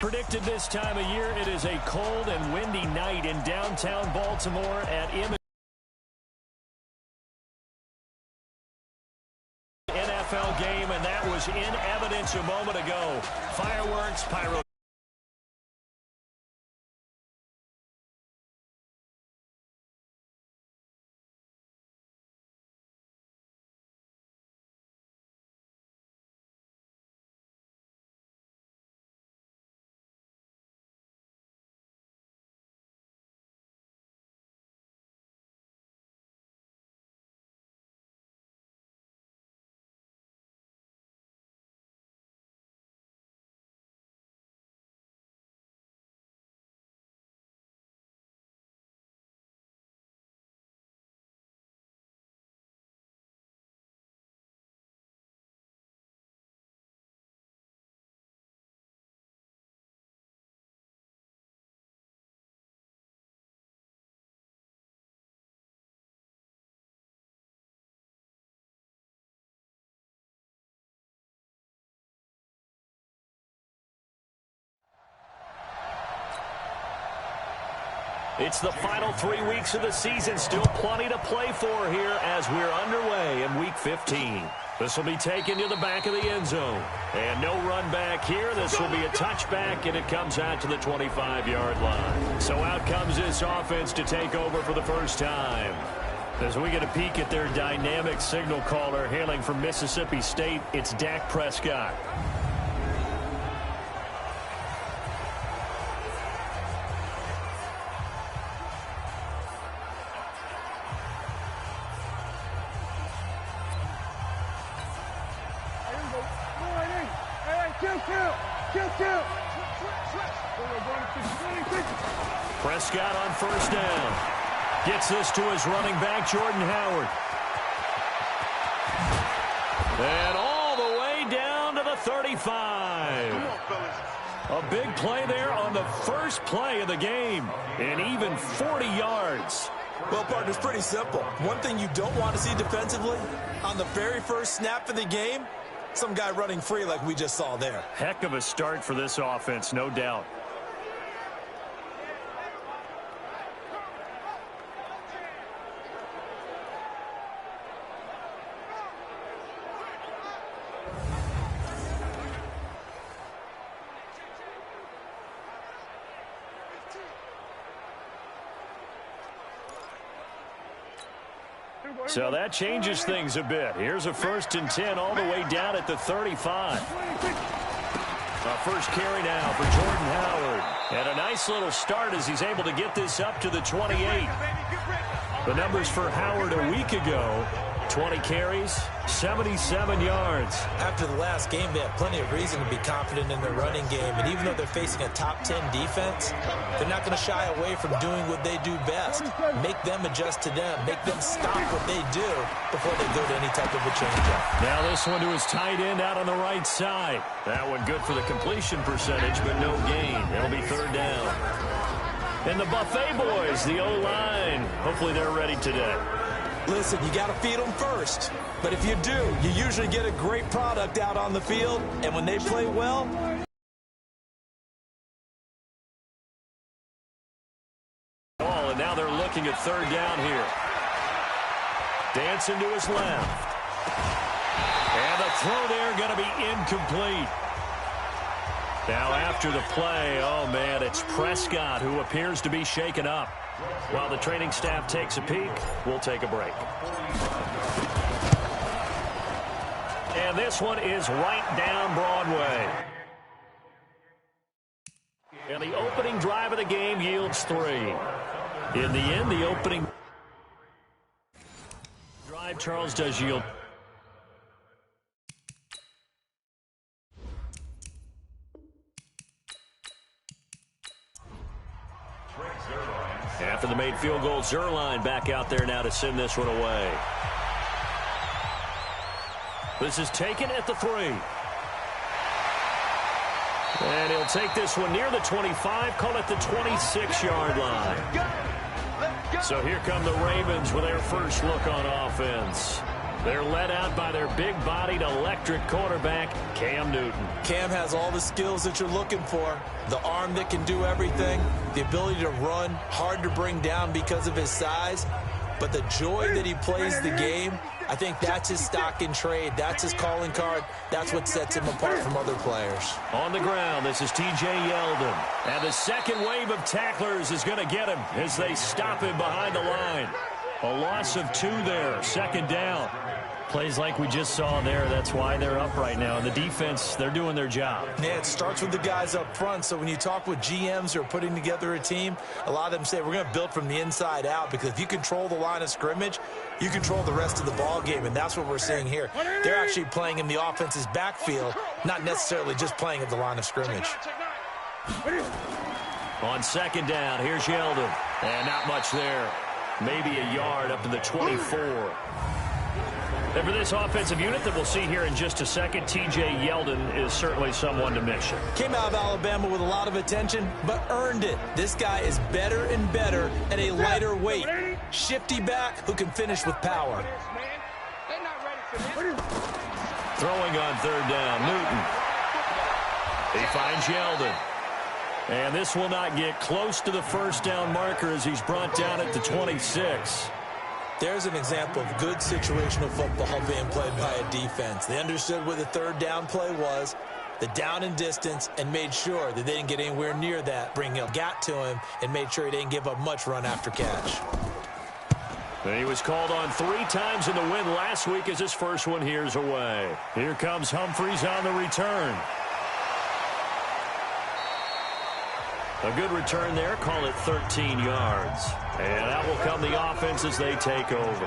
predicted this time of year, it is a cold and windy night in downtown Baltimore at NFL game, and that was in evidence a moment ago. Fireworks, pyro. It's the final 3 weeks of the season. Still plenty to play for here as we're underway in Week 15. This will be taken to the back of the end zone. And no run back here. This will be a touchback, and it comes out to the 25-yard line. So out comes this offense to take over for the first time. As we get a peek at their dynamic signal caller hailing from Mississippi State, it's Dak Prescott. Prescott on first down. Gets this to his running back, Jordan Howard. And all the way down to the 35. A big play there on the first play of the game. And even 40 yards. Well, partner, it's pretty simple. One thing you don't want to see defensively, on the very first snap of the game, some guy running free like we just saw there. Heck of a start for this offense, no doubt. So that changes things a bit. Here's a 1st and 10 all the way down at the 35. First carry now for Jordan Howard. And a nice little start as he's able to get this up to the 28. The numbers for Howard a week ago, 20 carries, 77 yards. After the last game, they have plenty of reason to be confident in their running game. And even though they're facing a top 10 defense, they're not going to shy away from doing what they do best. Make them adjust to them. Make them stop what they do before they go to any type of a change-up. Now this one to his tight end out on the right side. That one good for the completion percentage, but no gain. It'll be 3rd down. And the Buffet boys, the O-line, hopefully they're ready today. Listen, you got to feed them first. But if you do, you usually get a great product out on the field. And when they play well, and now they're looking at 3rd down here. Dancing to his left. And the throw there going to be incomplete. Now after the play, oh man, it's Prescott who appears to be shaken up. While the training staff takes a peek, we'll take a break. And this one is right down Broadway. And the opening drive of the game yields 3. In the end, the opening drive, Charles, does yield. After the made field goal, Zerline back out there now to send this one away. This is taken at the 3. And he'll take this one near the 25, call it the 26-yard line. So here come the Ravens with their first look on offense. They're led out by their big-bodied electric quarterback, Cam Newton. Cam has all the skills that you're looking for. The arm that can do everything, the ability to run, hard to bring down because of his size. But the joy that he plays the game, I think that's his stock in trade. That's his calling card. That's what sets him apart from other players. On the ground, this is T.J. Yeldon. And the second wave of tacklers is going to get him as they stop him behind the line. A loss of 2 there, second down. Plays like we just saw there. That's why they're up right now. And the defense, they're doing their job. Yeah, it starts with the guys up front. So when you talk with GMs who are putting together a team, a lot of them say we're going to build from the inside out, because if you control the line of scrimmage, you control the rest of the ball game, and that's what we're seeing here. They're actually playing in the offense's backfield, not necessarily just playing at the line of scrimmage. On second down, here's Yeldon. And not much there. Maybe a yard up to the 24. And for this offensive unit that we'll see here in just a second, T.J. Yeldon is certainly someone to mention. Came out of Alabama with a lot of attention, but earned it. This guy is better and better at a lighter weight. Shifty back who can finish with power. Throwing on third down, Newton. He finds Yeldon. And this will not get close to the first down marker as he's brought down at the 26. There's an example of good situational football being played by a defense. They understood what the third down play was, the down and distance, and made sure that they didn't get anywhere near that, bringing a gap to him, and made sure he didn't give up much run after catch. And he was called on 3 times in the win last week as his first one here's away. Here comes Humphries on the return. A good return there, call it 13 yards. And out will come the offense as they take over.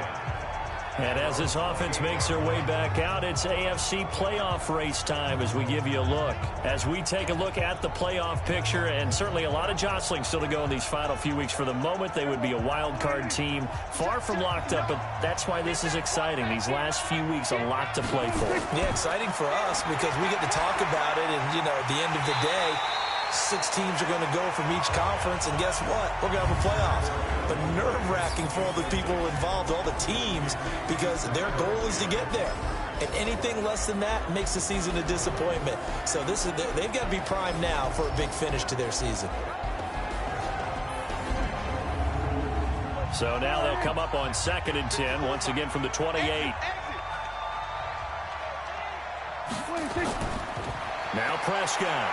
And as this offense makes their way back out, it's AFC playoff race time as we give you a look. As we take a look at the playoff picture, and certainly a lot of jostling still to go in these final few weeks. For the moment, they would be a wild card team, far from locked up, but that's why this is exciting. These last few weeks, a lot to play for. Yeah, exciting for us because we get to talk about it, and, you know, at the end of the day, 6 teams are going to go from each conference, and guess what? We're going to have a playoff. But nerve-wracking for all the people involved, all the teams, because their goal is to get there. And anything less than that makes the season a disappointment. So they've got to be primed now for a big finish to their season. So now they'll come up on 2nd and 10, once again from the 28. Now Prescott.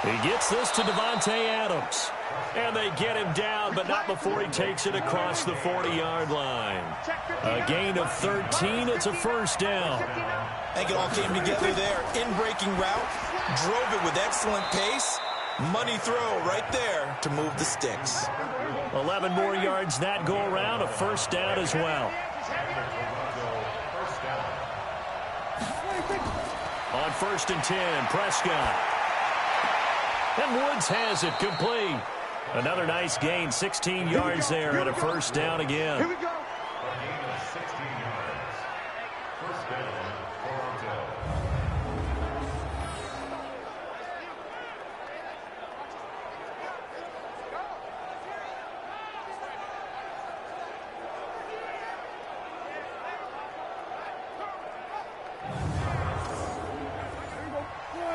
He gets this to Devontae Adams. And they get him down, but not before he takes it across the 40-yard line. A gain of 13. It's a first down. I think it all came together there. In-breaking route. Drove it with excellent pace. Money throw right there to move the sticks. 11 more yards that go around. A first down as well. On 1st and 10, Prescott. And Woods has it complete. Another nice gain, 16 yards there and a first down again. Here we go.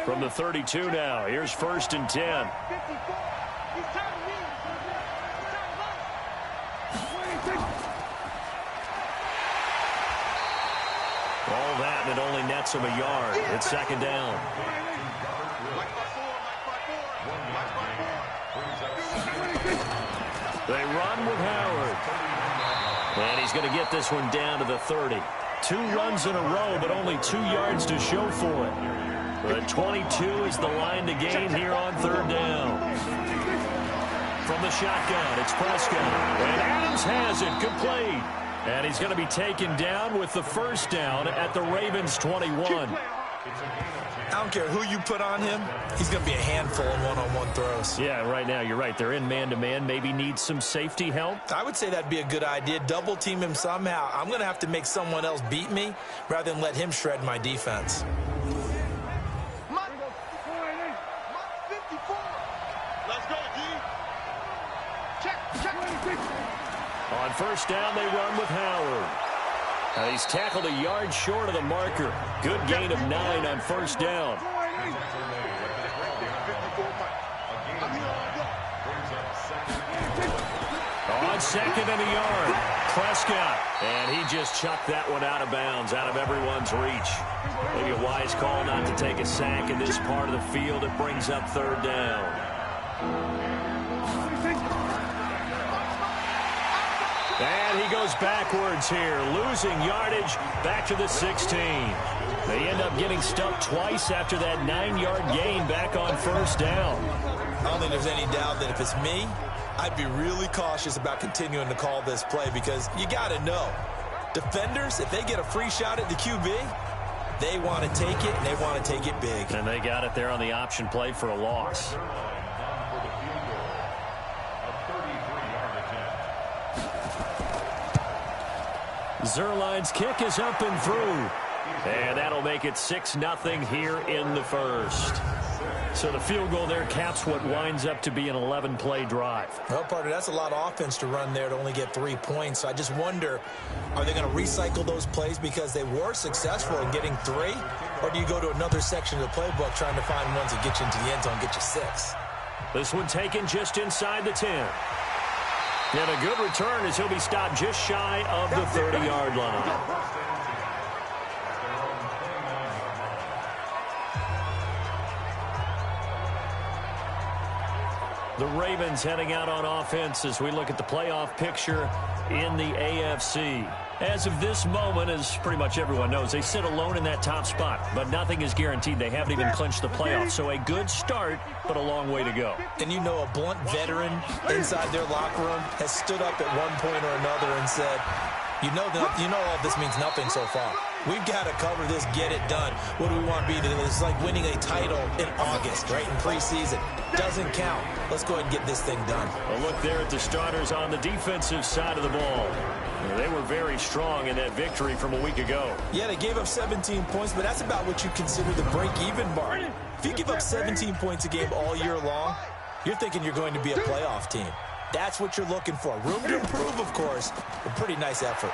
From the 32 now, here's 1st and 10. All that, and it only nets him a yard. It's 2nd down. They run with Howard. And he's going to get this one down to the 30. 2 runs in a row, but only 2 yards to show for it. The 22 is the line to gain here on 3rd down. From the shotgun, it's Prescott. And Adams has it complete. And he's going to be taken down with the first down at the Ravens' 21. I don't care who you put on him. He's going to be a handful in one-on-one throws. Yeah, right now, you're right. They're in man-to-man. Maybe needs some safety help. I would say that'd be a good idea. Double team him somehow. I'm going to have to make someone else beat me rather than let him shred my defense. On 1st down, they run with Howard. He's tackled a yard short of the marker. Good gain of 9 on first down. On second and a yard, Prescott. And he just chucked that one out of bounds, out of everyone's reach. Maybe a wise call not to take a sack in this part of the field. It brings up third down. And he goes backwards here, losing yardage back to the 16. They end up getting stumped twice after that 9-yard gain back on first down. I don't think there's any doubt that if it's me, I'd be really cautious about continuing to call this play because you got to know, defenders, if they get a free shot at the QB, they want to take it, and they want to take it big. And they got it there on the option play for a loss. Zuerlein's kick is up and through. And that'll make it 6-0 here in the first. So the field goal there caps what winds up to be an 11-play drive. Well, partner, that's a lot of offense to run there to only get 3 points. So I just wonder, are they going to recycle those plays because they were successful in getting 3? Or do you go to another section of the playbook trying to find ones that get you into the end zone, get you 6? This one taken just inside the 10. And a good return as he'll be stopped just shy of the 30-yard line. The Ravens heading out on offense as we look at the playoff picture in the AFC. As of this moment, as pretty much everyone knows, they sit alone in that top spot, but nothing is guaranteed. They haven't even clinched the playoffs, so a good start, but a long way to go. And you know, a blunt veteran inside their locker room has stood up at one point or another and said, you know all this means nothing so far. We've got to cover this, get it done. What do we want to be? It's like winning a title in August, right, in preseason. Doesn't count. Let's go ahead and get this thing done. A look there at the starters on the defensive side of the ball. They were very strong in that victory from a week ago. Yeah, they gave up 17 points, but that's about what you consider the break-even mark. If you give up 17 points a game all year long, you're thinking you're going to be a playoff team. That's what you're looking for. Room to improve, of course, a pretty nice effort.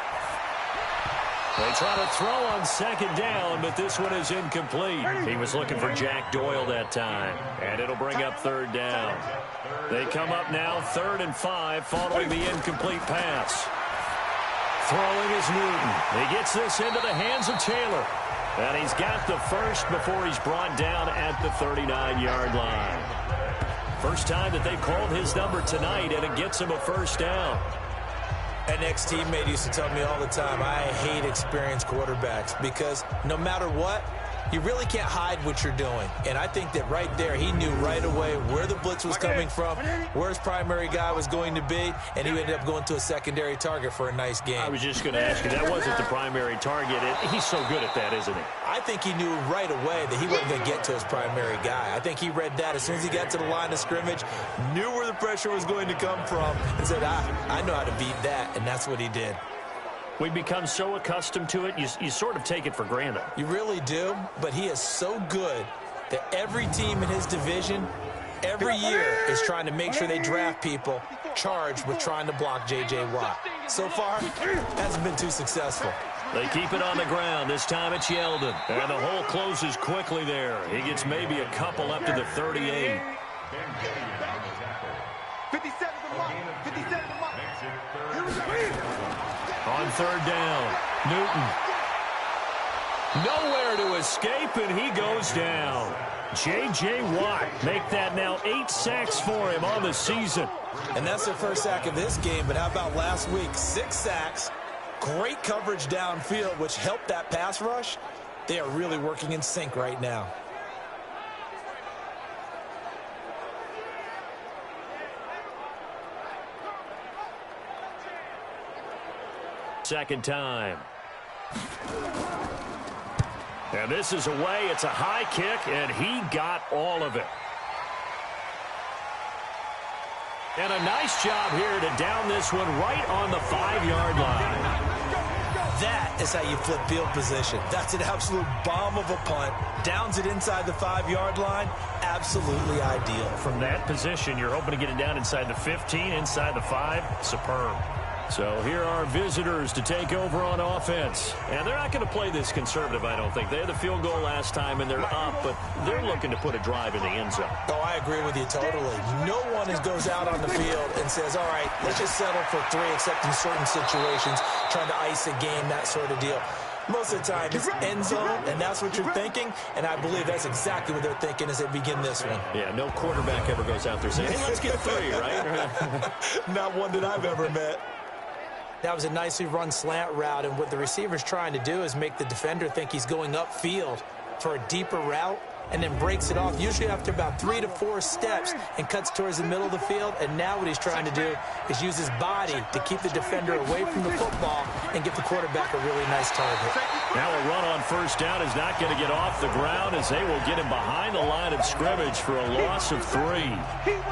They try to throw on second down, but this one is incomplete. He was looking for Jack Doyle that time, and it'll bring up third down. They come up now 3rd and 5 following the incomplete pass. Throwing is Newton. He gets this into the hands of Taylor, and he's got the first before he's brought down at the 39-yard line. First time that they've called his number tonight, and it gets him a first down. An ex-teammate used to tell me all the time, I hate experienced quarterbacks because no matter what, you really can't hide what you're doing. And I think that right there, he knew right away where the blitz was coming from, where his primary guy was going to be, and he ended up going to a secondary target for a nice game. I was just going to ask you, that wasn't the primary target. He's so good at that, isn't he? I think he knew right away that he wasn't going to get to his primary guy. I think he read that as soon as he got to the line of scrimmage, knew where the pressure was going to come from, and said, I know how to beat that, and that's what he did. We've become so accustomed to it, you sort of take it for granted. You really do, but he is so good that every team in his division, every year, is trying to make sure they draft people charged with trying to block J.J. Watt. So far, hasn't been too successful. They keep it on the ground. This time it's Yeldon. And the hole closes quickly there. He gets maybe a couple up to the 38. 57 the mark. 57 the mark. Here we go. On third down, Newton. Nowhere to escape, and he goes down. J.J. Watt make that now 8 sacks for him on the season. And that's their first sack of this game, but how about last week? 6 sacks, great coverage downfield, which helped that pass rush. They are really working in sync right now. Second time. And this is away. It's a high kick, and he got all of it. And a nice job here to down this one right on the 5-yard line. That is how you flip field position. That's an absolute bomb of a punt. Downs it inside the 5-yard line. Absolutely ideal. From that position, you're hoping to get it down inside the 15, inside the 5. Superb. So here are visitors to take over on offense. And they're not going to play this conservative, I don't think. They had the field goal last time, and they're up, but they're looking to put a drive in the end zone. Oh, I agree with you totally. No one goes out on the field and says, all right, let's just settle for 3, except in certain situations, trying to ice a game, that sort of deal. Most of the time, it's end zone, and that's what you're thinking, and I believe that's exactly what they're thinking as they begin this one. Yeah, no quarterback ever goes out there saying, hey, let's get 3, right? Not one that I've ever met. That was a nicely run slant route, and what the receiver's trying to do is make the defender think he's going upfield for a deeper route, and then breaks it off, usually after about 3 to 4 steps, and cuts towards the middle of the field. And now what he's trying to do is use his body to keep the defender away from the football and give the quarterback a really nice target. Now a run on first down is not going to get off the ground, as they will get him behind the line of scrimmage for a loss of 3.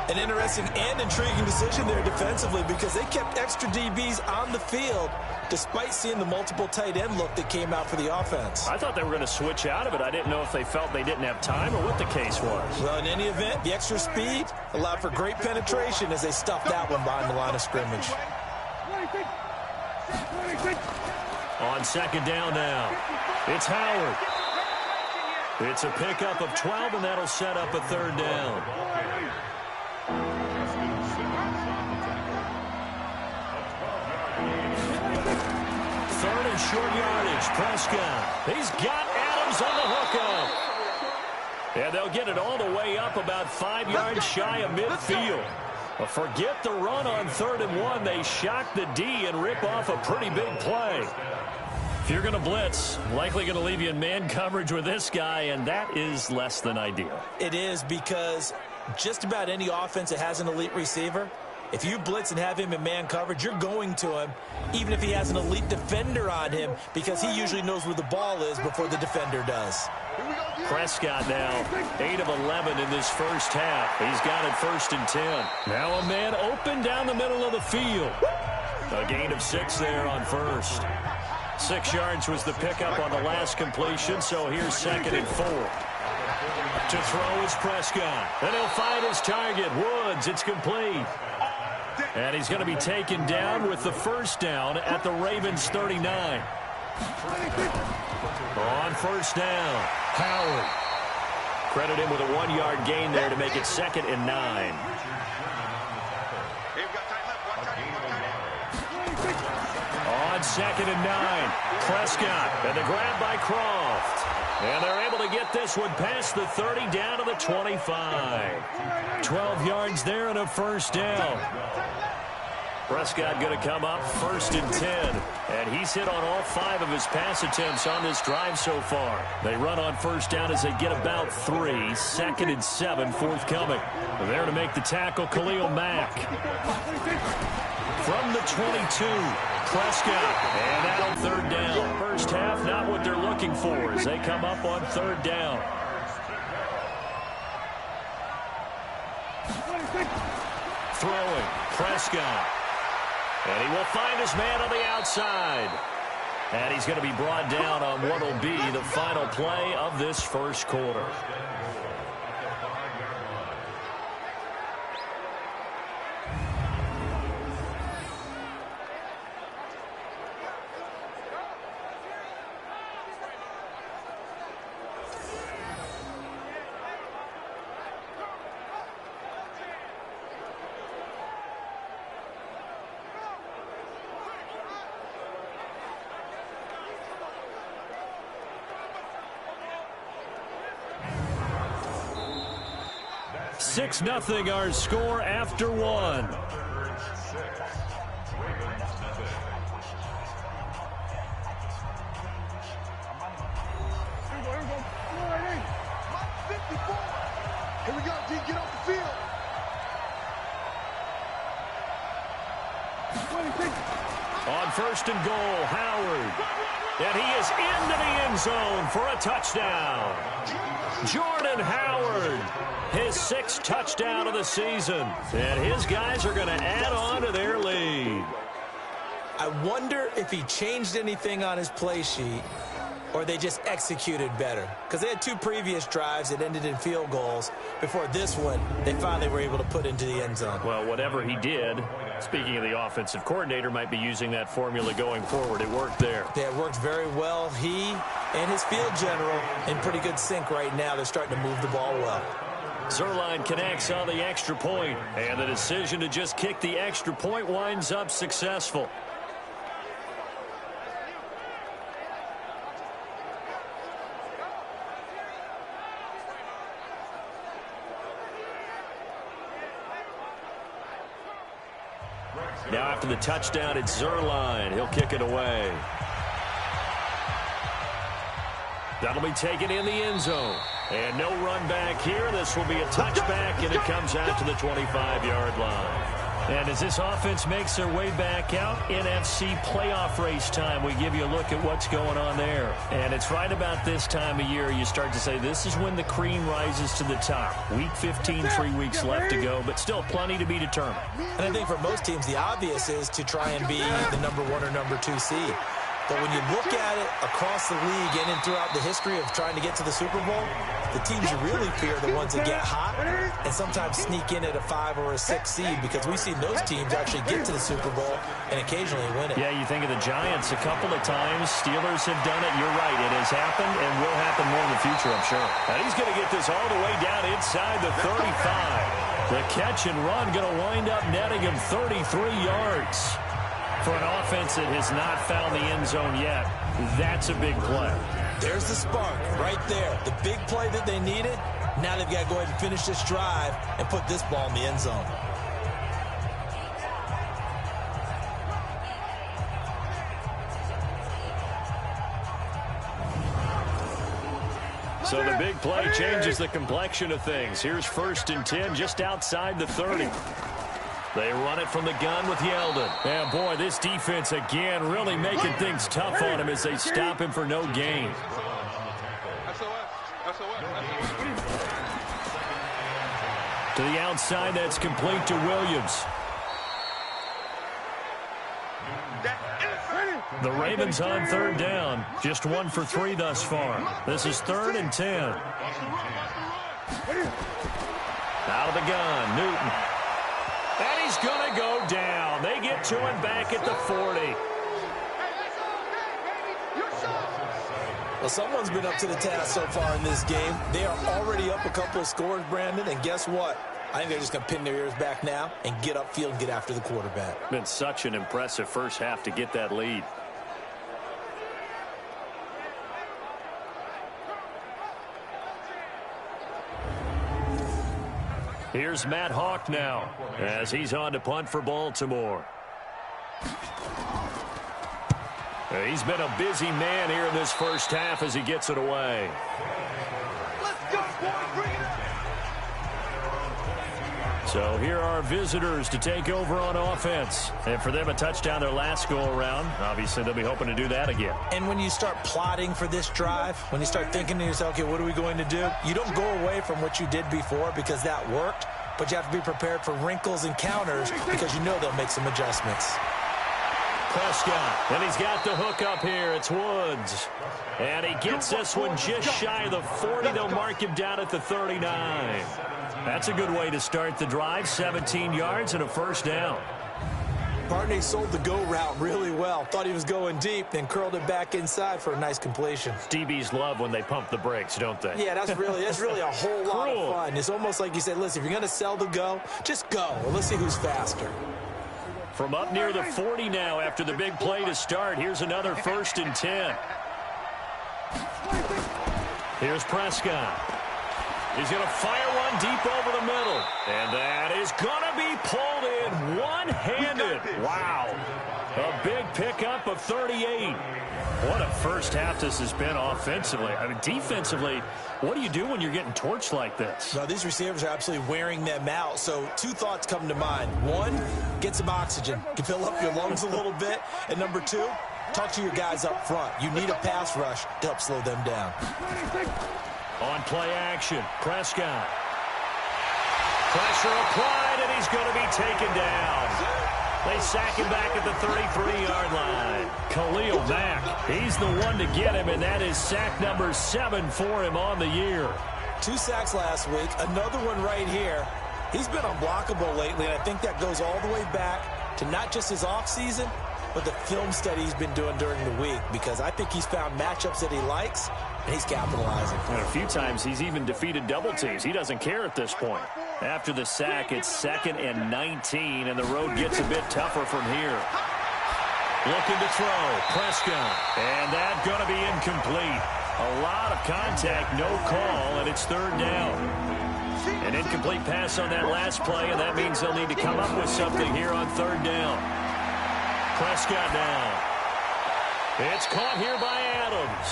An interesting and intriguing decision there defensively, because they kept extra DBs on the field despite seeing the multiple tight end look that came out for the offense. I thought they were going to switch out of it. I didn't know if they felt they didn't have time or what the case was. Well, in any event, the extra speed allowed for great penetration as they stuffed that one behind the line of scrimmage. On second down now, it's Howard. It's a pickup of 12, and that'll set up a third down. Third and short yardage. Prescott. He's got Adams on the hookup. And they'll get it all the way up about 5 yards shy of midfield. But forget the run on 3rd and 1. They shock the D and rip off a pretty big play. If you're going to blitz, likely going to leave you in man coverage with this guy, and that is less than ideal. It is, because just about any offense that has an elite receiver, if you blitz and have him in man coverage, you're going to him, even if he has an elite defender on him, because he usually knows where the ball is before the defender does. Prescott now 8 of 11 in this first half. He's got it 1st and 10. Now a man open down the middle of the field. A gain of 6 there on first. 6 yards was the pickup on the last completion, so here's 2nd and 4. To throw is Prescott. And he'll find his target, Woods. It's complete. And he's going to be taken down with the first down at the Ravens' 39. On first down, Howard. Credit him with a 1-yard gain there to make it 2nd and 9. On 2nd and 9, Prescott, and the grab by Croft. And they're able to get this one past the 30 down to the 25. 12 yards there and a first down. Prescott going to come up 1st and 10. And he's hit on all 5 of his pass attempts on this drive so far. They run on first down as they get about 3. 2nd and 7 forthcoming. There to make the tackle, Khalil Mack. From the 22, Prescott. And out 3rd down. First half, not what they're looking for as they come up on 3rd down. Throwing, Prescott. And he will find his man on the outside. And he's going to be brought down on what will be the final play of this first quarter. Six 0 our score after 1. Here we go, D. Get off the field. On 1st and goal, Howard. And he is into the end zone for a touchdown. Jordan Howard, his 6th touchdown of the season. And his guys are going to add on to their lead. I wonder if he changed anything on his play sheet or they just executed better? Because they had 2 previous drives that ended in field goals. Before this one, they finally were able to put into the end zone. Well, whatever he did, speaking of the offensive coordinator, might be using that formula going forward. It worked there. Yeah, it worked very well. He and his field general in pretty good sync right now. They're starting to move the ball well. Zerline connects on the extra point, and the decision to just kick the extra point winds up successful. Now after the touchdown, it's Zerline. He'll kick it away. That'll be taken in the end zone. And no run back here. This will be a touchback, and it comes out to the 25-yard line. And as this offense makes their way back out, NFC playoff race time, we give you a look at what's going on there. And it's right about this time of year you start to say this is when the cream rises to the top. Week 15, 3 weeks left to go, but still plenty to be determined. And I think for most teams, the obvious is to try and be the number 1 or number 2 seed. But when you look at it across the league and throughout the history of trying to get to the Super Bowl, the teams you really fear are the ones that get hot and sometimes sneak in at a 5 or a 6 seed, because we've seen those teams actually get to the Super Bowl and occasionally win it. Yeah, you think of the Giants a couple of times. Steelers have done it. You're right. It has happened and will happen more in the future, I'm sure. And he's going to get this all the way down inside the 35. The catch and run going to wind up netting him 33 yards. For an offense that has not found the end zone yet, that's a big play. There's the spark right there. The big play that they needed. Now they've got to go ahead and finish this drive and put this ball in the end zone. So the big play changes the complexion of things. Here's 1st and 10 just outside the 30. They run it from the gun with Yeldon. And, boy, this defense, again, really making things tough on him as they stop him for no gain. To the outside, that's complete to Williams. The Ravens on 3rd down. Just 1 for 3 thus far. This is 3rd and 10. Out of the gun, Newton. And he's going to go down. They get to him back at the 40. Well, someone's been up to the task so far in this game. They are already up a couple of scores, Brandon, and guess what? I think they're just going to pin their ears back now and get upfield and get after the quarterback. Been such an impressive first half to get that lead. Here's Matt Hawk now as he's on to punt for Baltimore. He's been a busy man here in this first half as he gets it away. Let's go, boys. Bring it up. So here are visitors to take over on offense. And for them, a touchdown their last go-around. Obviously, they'll be hoping to do that again. And when you start plotting for this drive, when you start thinking to yourself, okay, what are we going to do? You don't go away from what you did before because that worked, but you have to be prepared for wrinkles and counters because you know they'll make some adjustments. Prescott, and he's got the hook up here. It's Woods. And he gets this one just shy of the 40. They'll mark him down at the 39. That's a good way to start the drive. 17 yards and a first down. Barney sold the go route really well. Thought he was going deep, then curled it back inside for a nice completion. DBs love when they pump the brakes, don't they? Yeah, that's really a whole lot of fun. It's almost like you said, listen, if you're going to sell the go, just go. Well, let's see who's faster. From up near the 40 now after the big play to start. Here's another 1st and 10. Here's Prescott. He's going to fire one deep over the middle. And that is going to be pulled in one-handed. Wow. A big pickup of 38. What a first half this has been offensively. I mean, defensively, what do you do when you're getting torched like this? Well, these receivers are absolutely wearing them out. So 2 thoughts come to mind. 1, get some oxygen. You fill up your lungs a little bit. And number 2, talk to your guys up front. You need a pass rush to help slow them down. On play action, Prescott. Pressure applied, and he's going to be taken down. They sack him back at the 33-yard line. Khalil Mack, he's the one to get him, and that is sack number 7 for him on the year. 2 sacks last week, another one right here. He's been unblockable lately, and I think that goes all the way back to not just his offseason, but the film study he's been doing during the week, because I think he's found matchups that he likes, and he's capitalizing. And a few times he's even defeated double teams. He doesn't care at this point. After the sack, it's 2nd and 19, and the road gets a bit tougher from here. Looking to throw, Prescott, and that's going to be incomplete. A lot of contact, no call, and it's 3rd down. An incomplete pass on that last play, and that means they'll need to come up with something here on 3rd down. Prescott now. It's caught here by Adams.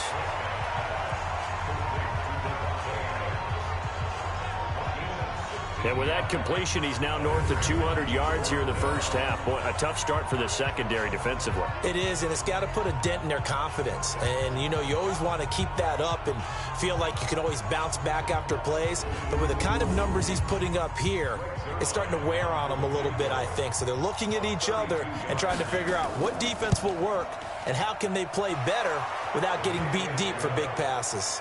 And with that completion, he's now north of 200 yards here in the first half. Boy, a tough start for the secondary defensively. It is, and it's got to put a dent in their confidence. And, you know, you always want to keep that up and feel like you can always bounce back after plays. But with the kind of numbers he's putting up here, it's starting to wear on them a little bit, I think. So they're looking at each other and trying to figure out what defense will work and how can they play better without getting beat deep for big passes.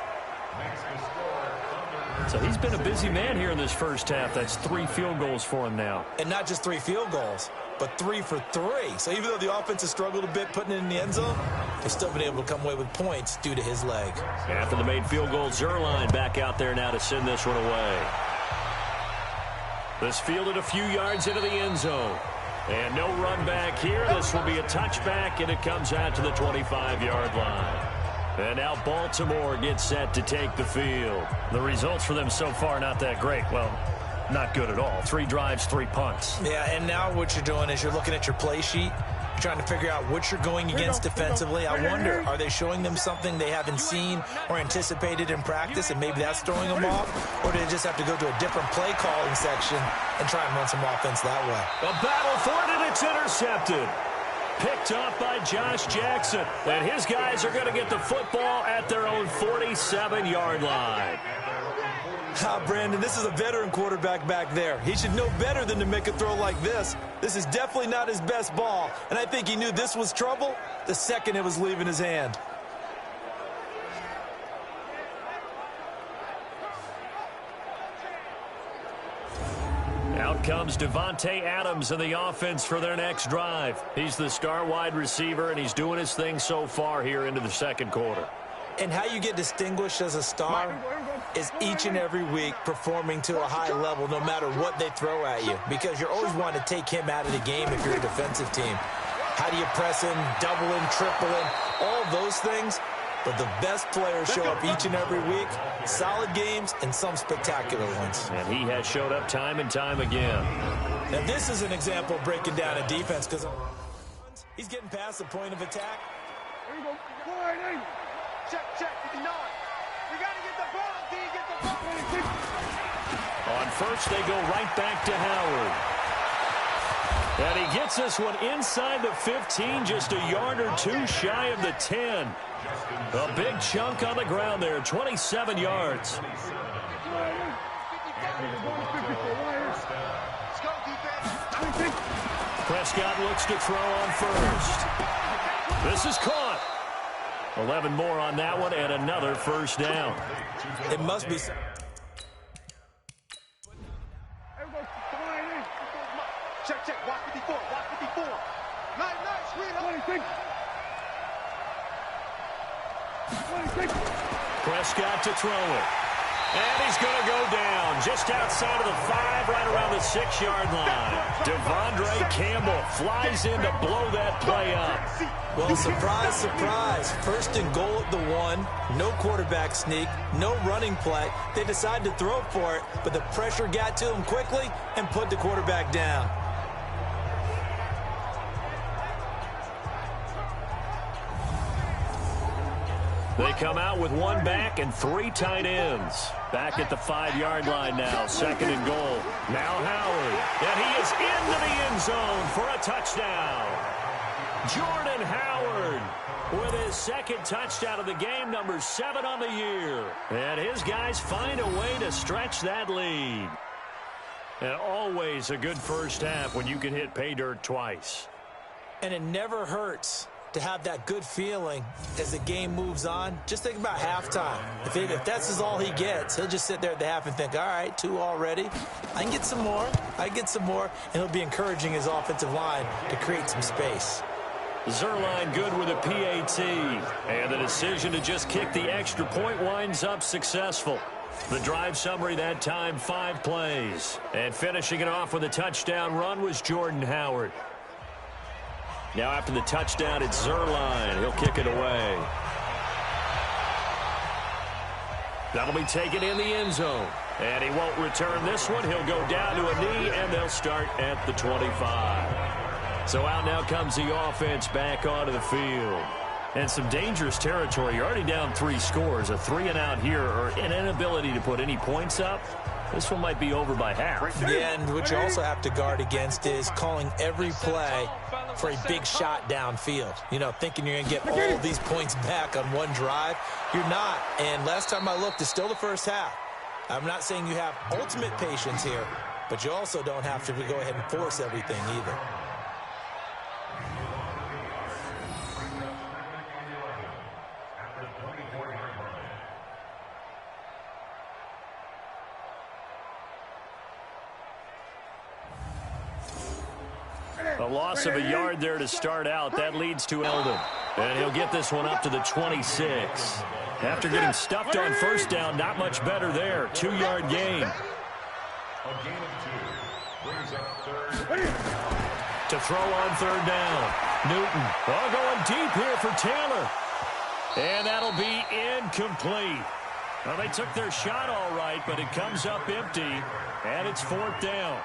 So he's been a busy man here in this first half. That's 3 field goals for him now. And not just 3 field goals, but 3 for 3. So even though the offense has struggled a bit putting it in the end zone, they've still been able to come away with points due to his leg. After the made field goal, Zerline back out there now to send this one away. This fielded a few yards into the end zone. And no run back here. This will be a touchback, and it comes out to the 25-yard line. And now Baltimore gets set to take the field. The results for them so far not that great. Well, not good at all. 3 drives, 3 punts. Yeah, and now what you're doing is you're looking at your play sheet, trying to figure out what you're going against defensively. I wonder, are they showing them something they haven't seen or anticipated in practice, and maybe that's throwing them off? Or do they just have to go to a different play calling section and try and run some offense that way? A battle for it, and it's intercepted. Picked off by Josh Jackson. And his guys are going to get the football at their own 47-yard line. Brandon, this is a veteran quarterback back there. He should know better than to make a throw like this. This is definitely not his best ball. And I think he knew this was trouble the second it was leaving his hand. Out comes Devontae Adams in the offense for their next drive. He's the star wide receiver, and he's doing his thing so far here into the second quarter. And how you get distinguished as a star is each and every week performing to a high level no matter what they throw at you, because you're always wanting to take him out of the game if you're a defensive team. How do you press him, double him, triple him, all those things? But the best players show up each and every week. Solid games and some spectacular ones. And he has showed up time and time again. Now this is an example of breaking down a defense, because he's getting past the point of attack. There you go. Check. You got to get the ball. Do you get the ball? On first, they go right back to Howard. And he gets this one inside the 15, just a yard or 2 shy of the 10. A big chunk on the ground there, 27 yards. Prescott looks to throw on first. This is caught. 11 more on that one, and another first down. It must be... Check. Watch 54. Nice, sweetheart. Prescott to throw it. And he's going to go down just outside of the 5, right around the 6-yard line. Devondre Campbell flies in to blow that play up. Well, surprise, surprise. 1st and goal at the 1. No quarterback sneak. No running play. They decided to throw for it, but the pressure got to him quickly and put the quarterback down. They come out with 1 back and 3 tight ends. Back at the 5-yard line now, 2nd and goal. Now Howard, and he is into the end zone for a touchdown. Jordan Howard with his 2nd touchdown of the game, number 7 on the year. And his guys find a way to stretch that lead. And always a good first half when you can hit pay dirt twice. And it never hurts to have that good feeling as the game moves on. Just think about halftime. If that's all he gets, he'll just sit there at the half and think, all right, 2 already. I can get some more. I can get some more. And he'll be encouraging his offensive line to create some space. Zerline good with a PAT. And the decision to just kick the extra point winds up successful. The drive summary that time, 5 plays. And finishing it off with a touchdown run was Jordan Howard. Now after the touchdown, it's Zerline. He'll kick it away. That'll be taken in the end zone. And he won't return this one. He'll go down to a knee, and they'll start at the 25. So out now comes the offense back onto the field. And some dangerous territory. You're already down 3 scores. A 3-and-out here, or an inability to put any points up. This one might be over by half. Yeah, and what you also have to guard against is calling every play for a big shot downfield. You know, thinking you're going to get all these points back on one drive. You're not. And last time I looked, it's still the first half. I'm not saying you have ultimate patience here, but you also don't have to go ahead and force everything either. A loss of a yard there to start out. That leads to Eldon. And he'll get this one up to the 26. After getting stuffed on first down, not much better there. 2-yard gain. To throw on third down. Newton. Oh, going deep here for Taylor. And that'll be incomplete. Well, they took their shot all right, but it comes up empty. And it's 4th down.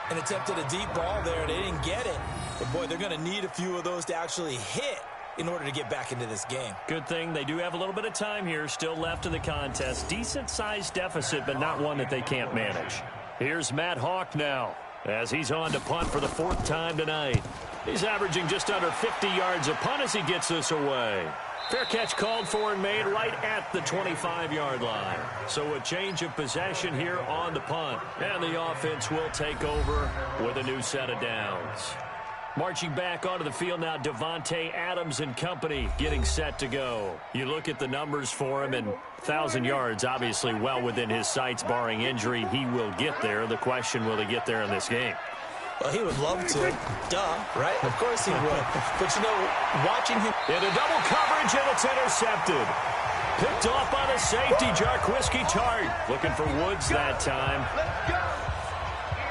And attempted a deep ball there. They didn't get it. But, boy, they're going to need a few of those to actually hit in order to get back into this game. Good thing they do have a little bit of time here still left in the contest. Decent-sized deficit, but not one that they can't manage. Here's Matt Hawk now as he's on to punt for the 4th time tonight. He's averaging just under 50 yards a punt as he gets this away. Fair catch called for and made right at the 25-yard line. So a change of possession here on the punt. And the offense will take over with a new set of downs. Marching back onto the field now, Devontae Adams and company getting set to go. You look at the numbers for him, and 1,000 yards obviously well within his sights, barring injury. He will get there. The question, will he get there in this game? Well, he would love to. Duh, right? Of course he would. But, you know, watching him... Into double coverage, and it's intercepted. Picked off by the safety, Jarquiski Tart. Looking for Woods that time.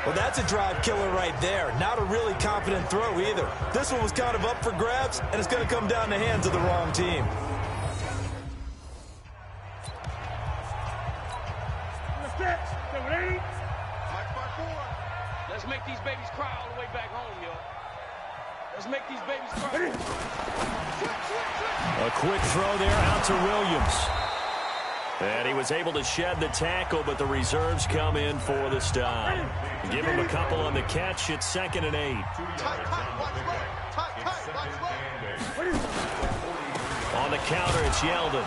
Well, that's a drive killer right there. Not a really confident throw either. This one was kind of up for grabs, and it's going to come down the hands of the wrong team. Let's make these babies cry all the way back home, yo. Let's make these babies cry. A quick throw there out to Williams. And he was able to shed the tackle, but the reserves come in for the stop. Give him a couple on the catch. It's 2nd and 8. On the counter, it's Yeldon.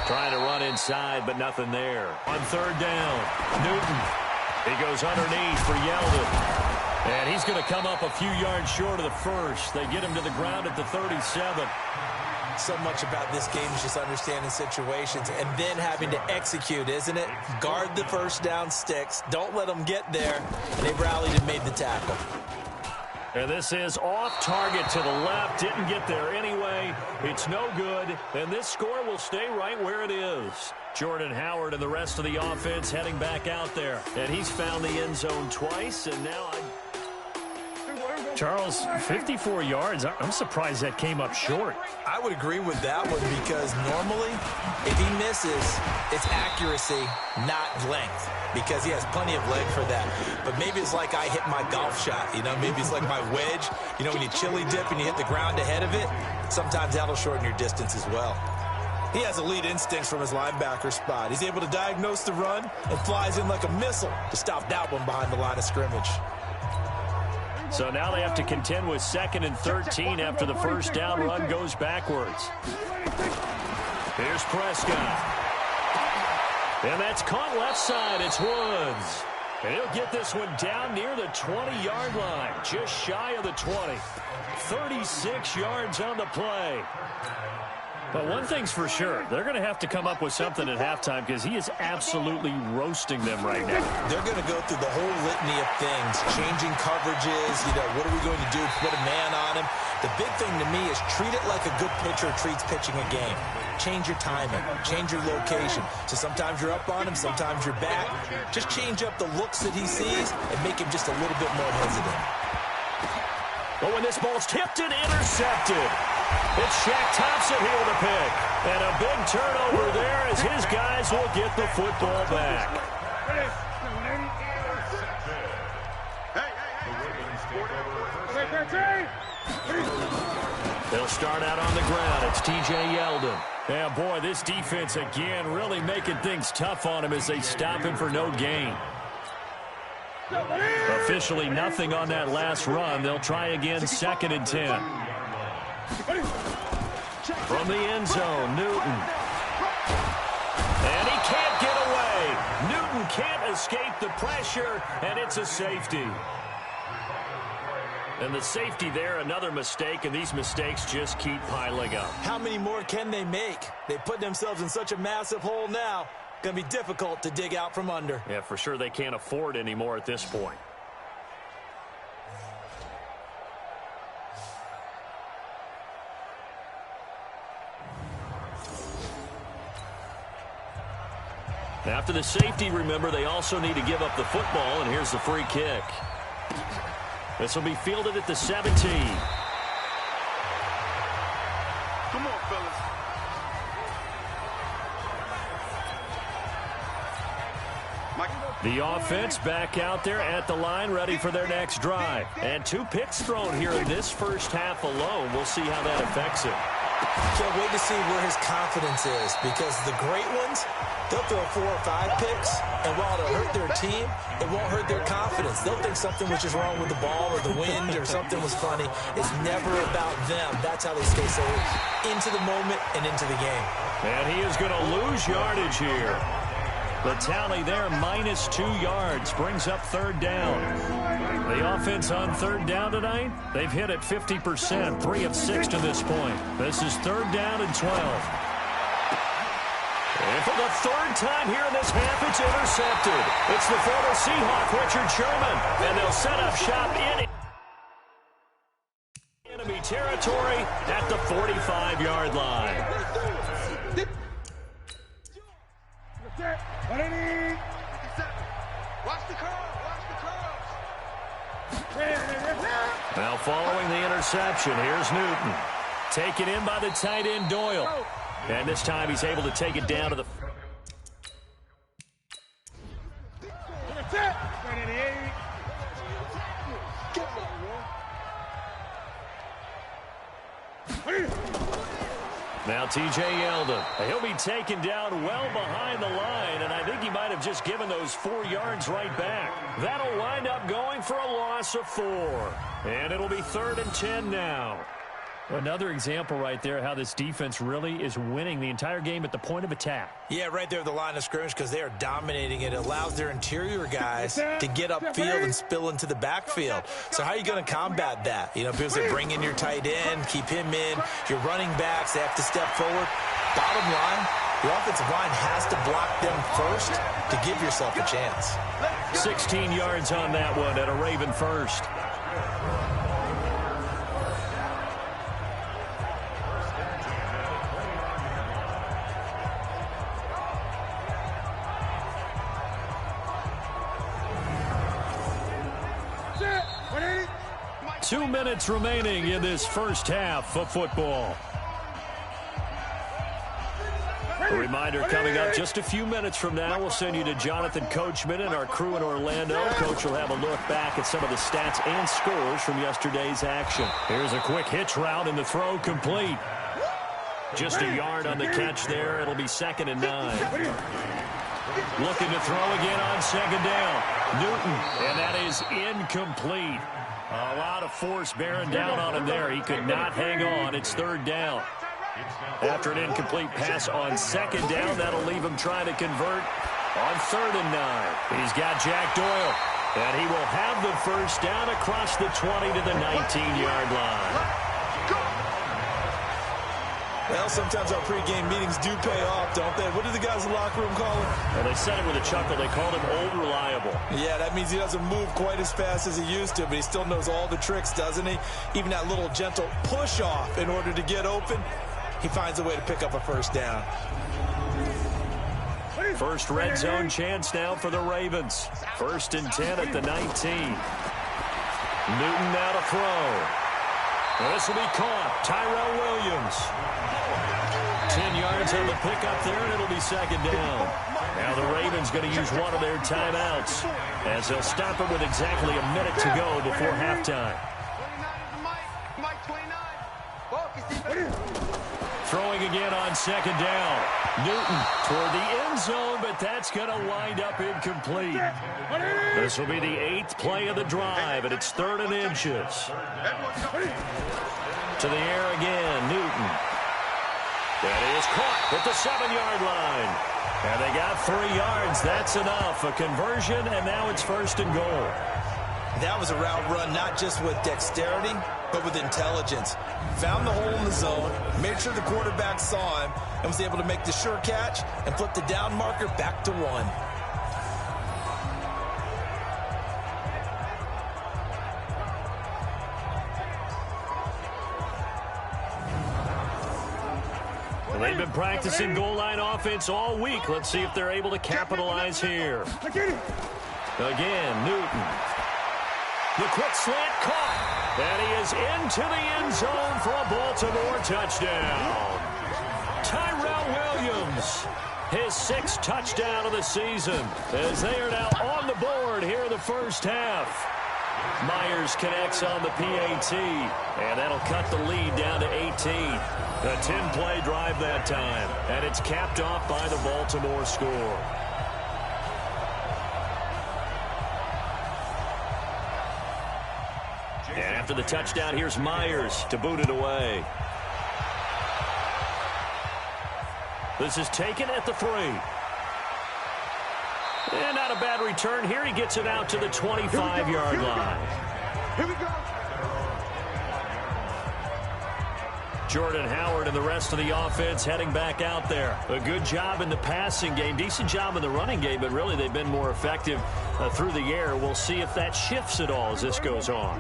Trying to run inside, but nothing there. On 3rd down, Newton. He goes underneath for Yeldon. And he's going to come up a few yards short of the first. They get him to the ground at the 37. So much about this game is just understanding situations and then having to execute, isn't it? Guard the first down sticks. Don't let them get there. And they rallied and made the tackle. And this is off target to the left. Didn't get there anyway. It's no good. And this score will stay right where it is. Jordan Howard and the rest of the offense heading back out there. And he's found the end zone twice. And now Charles, 54 yards. I'm surprised that came up short. I would agree with that one because normally if he misses, it's accuracy, not length, because he has plenty of leg for that. But maybe it's like I hit my golf shot, you know, maybe it's like my wedge. You know, when you chili dip and you hit the ground ahead of it, sometimes that'll shorten your distance as well. He has elite instincts from his linebacker spot. He's able to diagnose the run and flies in like a missile to stop that one behind the line of scrimmage. So now they have to contend with 2nd and 13 after the first down run goes backwards. Here's Prescott. And that's caught left side. It's Woods. And he'll get this one down near the 20-yard line, just shy of the 20. 36 yards on the play. But one thing's for sure, they're going to have to come up with something at halftime because he is absolutely roasting them right now. They're going to go through the whole litany of things, changing coverages, what are we going to do? Put a man on him. The big thing to me is treat it like a good pitcher treats pitching a game. Change your timing, change your location. So sometimes you're up on him, sometimes you're back. Just change up the looks that he sees and make him just a little bit more hesitant. But when this ball's tipped and intercepted, it's Shaq Thompson here with a pick. And a big turnover there as his guys will get the football back. They'll start out on the ground. It's T.J. Yeldon. Yeah, boy, this defense again really making things tough on him as they stop him for no gain. Officially nothing on that last run. They'll try again, 2nd and 10. From the end zone, Newton. And he can't get away. Newton can't escape the pressure, and it's a safety. And the safety there, another mistake, and these mistakes just keep piling up. How many more can they make? They put themselves in such a massive hole now. Going to be difficult to dig out from under. Yeah, for sure they can't afford any more at this point. After the safety, remember, they also need to give up the football, and here's the free kick. This will be fielded at the 17. Come on, fellas. The offense back out there at the line, ready for their next drive. And 2 picks thrown here in this first half alone. We'll see how that affects him. Can't wait to see where his confidence is, because the great ones, they'll throw 4 or 5 picks, and while it'll hurt their team, it won't hurt their confidence. They'll think something was just wrong with the ball or the wind or something was funny. It's never about them. That's how they stay so into the moment and into the game. And he is going to lose yardage here. The tally there, -2 yards, brings up 3rd down. The offense on 3rd down tonight, they've hit it 50%, 3 of 6 to this point. This is 3rd down and 12. And for the 3rd time here in this half, it's intercepted. It's the former Seahawk, Richard Sherman, and they'll set up shop in enemy territory at the 45-yard line. Watch the curve. Now following the interception, here's Newton. Taken in by the tight end Doyle. And this time he's able to take it down to the... Now T.J. Yeldon. He'll be taken down well behind the line, and I think he might have just given those 4 yards right back. That'll wind up going for a loss of 4. And it'll be 3rd and 10 now. Another example right there how this defense really is winning the entire game at the point of attack. Yeah, right there at the line of scrimmage, because they are dominating it. It allows their interior guys to get upfield and spill into the backfield. So how are you going to combat that? People say bring in your tight end, keep him in. Your running backs, they have to step forward. Bottom line, the offensive line has to block them first to give yourself a chance. 16 yards on that one at a Raven first. Two minutes remaining in this first half of football. A reminder coming up just a few minutes from now, we'll send you to Jonathan Coachman and our crew in Orlando. Coach will have a look back at some of the stats and scores from yesterday's action. Here's a quick hitch route and the throw complete. Just a yard on the catch there. It'll be 2nd and 9. Looking to throw again on 2nd down. Newton, and that is incomplete. A lot of force bearing down on him there. He could not hang on. It's 3rd down. After an incomplete pass on 2nd down, that'll leave him trying to convert On 3rd and 9. He's got Jack Doyle. And he will have the first down across the 20 to the 19-yard line. Well, sometimes our pregame meetings do pay off, don't they? What do the guys in the locker room call him? Well, they said it with a chuckle. They called him Old Reliable. Yeah, that means he doesn't move quite as fast as he used to, but he still knows all the tricks, doesn't he? Even that little gentle push-off in order to get open, he finds a way to pick up a first down. First red zone chance now for the Ravens. 1st and 10 at the 19. Newton now to throw. This will be caught. Tyrell Williams. 10 yards on the pickup there, and it'll be 2nd down. Now the Ravens going to use one of their timeouts as they'll stop it with exactly a minute to go before halftime. Throwing again on 2nd down. Newton toward the end zone, but that's going to wind up incomplete. This will be the 8th play of the drive, and it's 3rd and inches. To the air again, Newton. That is caught at the 7-yard line. And they got 3 yards. That's enough. A conversion, and now it's 1st and goal. That was a route run not just with dexterity, but with intelligence. Found the hole in the zone, made sure the quarterback saw him, and was able to make the sure catch and flip the down marker back to 1. Well, they've been practicing goal line offense all week. Let's see if they're able to capitalize here. Again, Newton. The quick slant caught. And he is into the end zone for a Baltimore touchdown. Tyrell Williams, his 6th touchdown of the season, as they are now on the board here in the first half. Myers connects on the PAT, and that'll cut the lead down to 18. A 10-play drive that time, and it's capped off by the Baltimore score. And after the touchdown, here's Myers to boot it away. This is taken at the 3. And not a bad return here. He gets it out to the 25-yard line. Here we go. Jordan Howard and the rest of the offense heading back out there. A good job in the passing game, decent job in the running game, but really they've been more effective through the air. We'll see if that shifts at all as this goes on.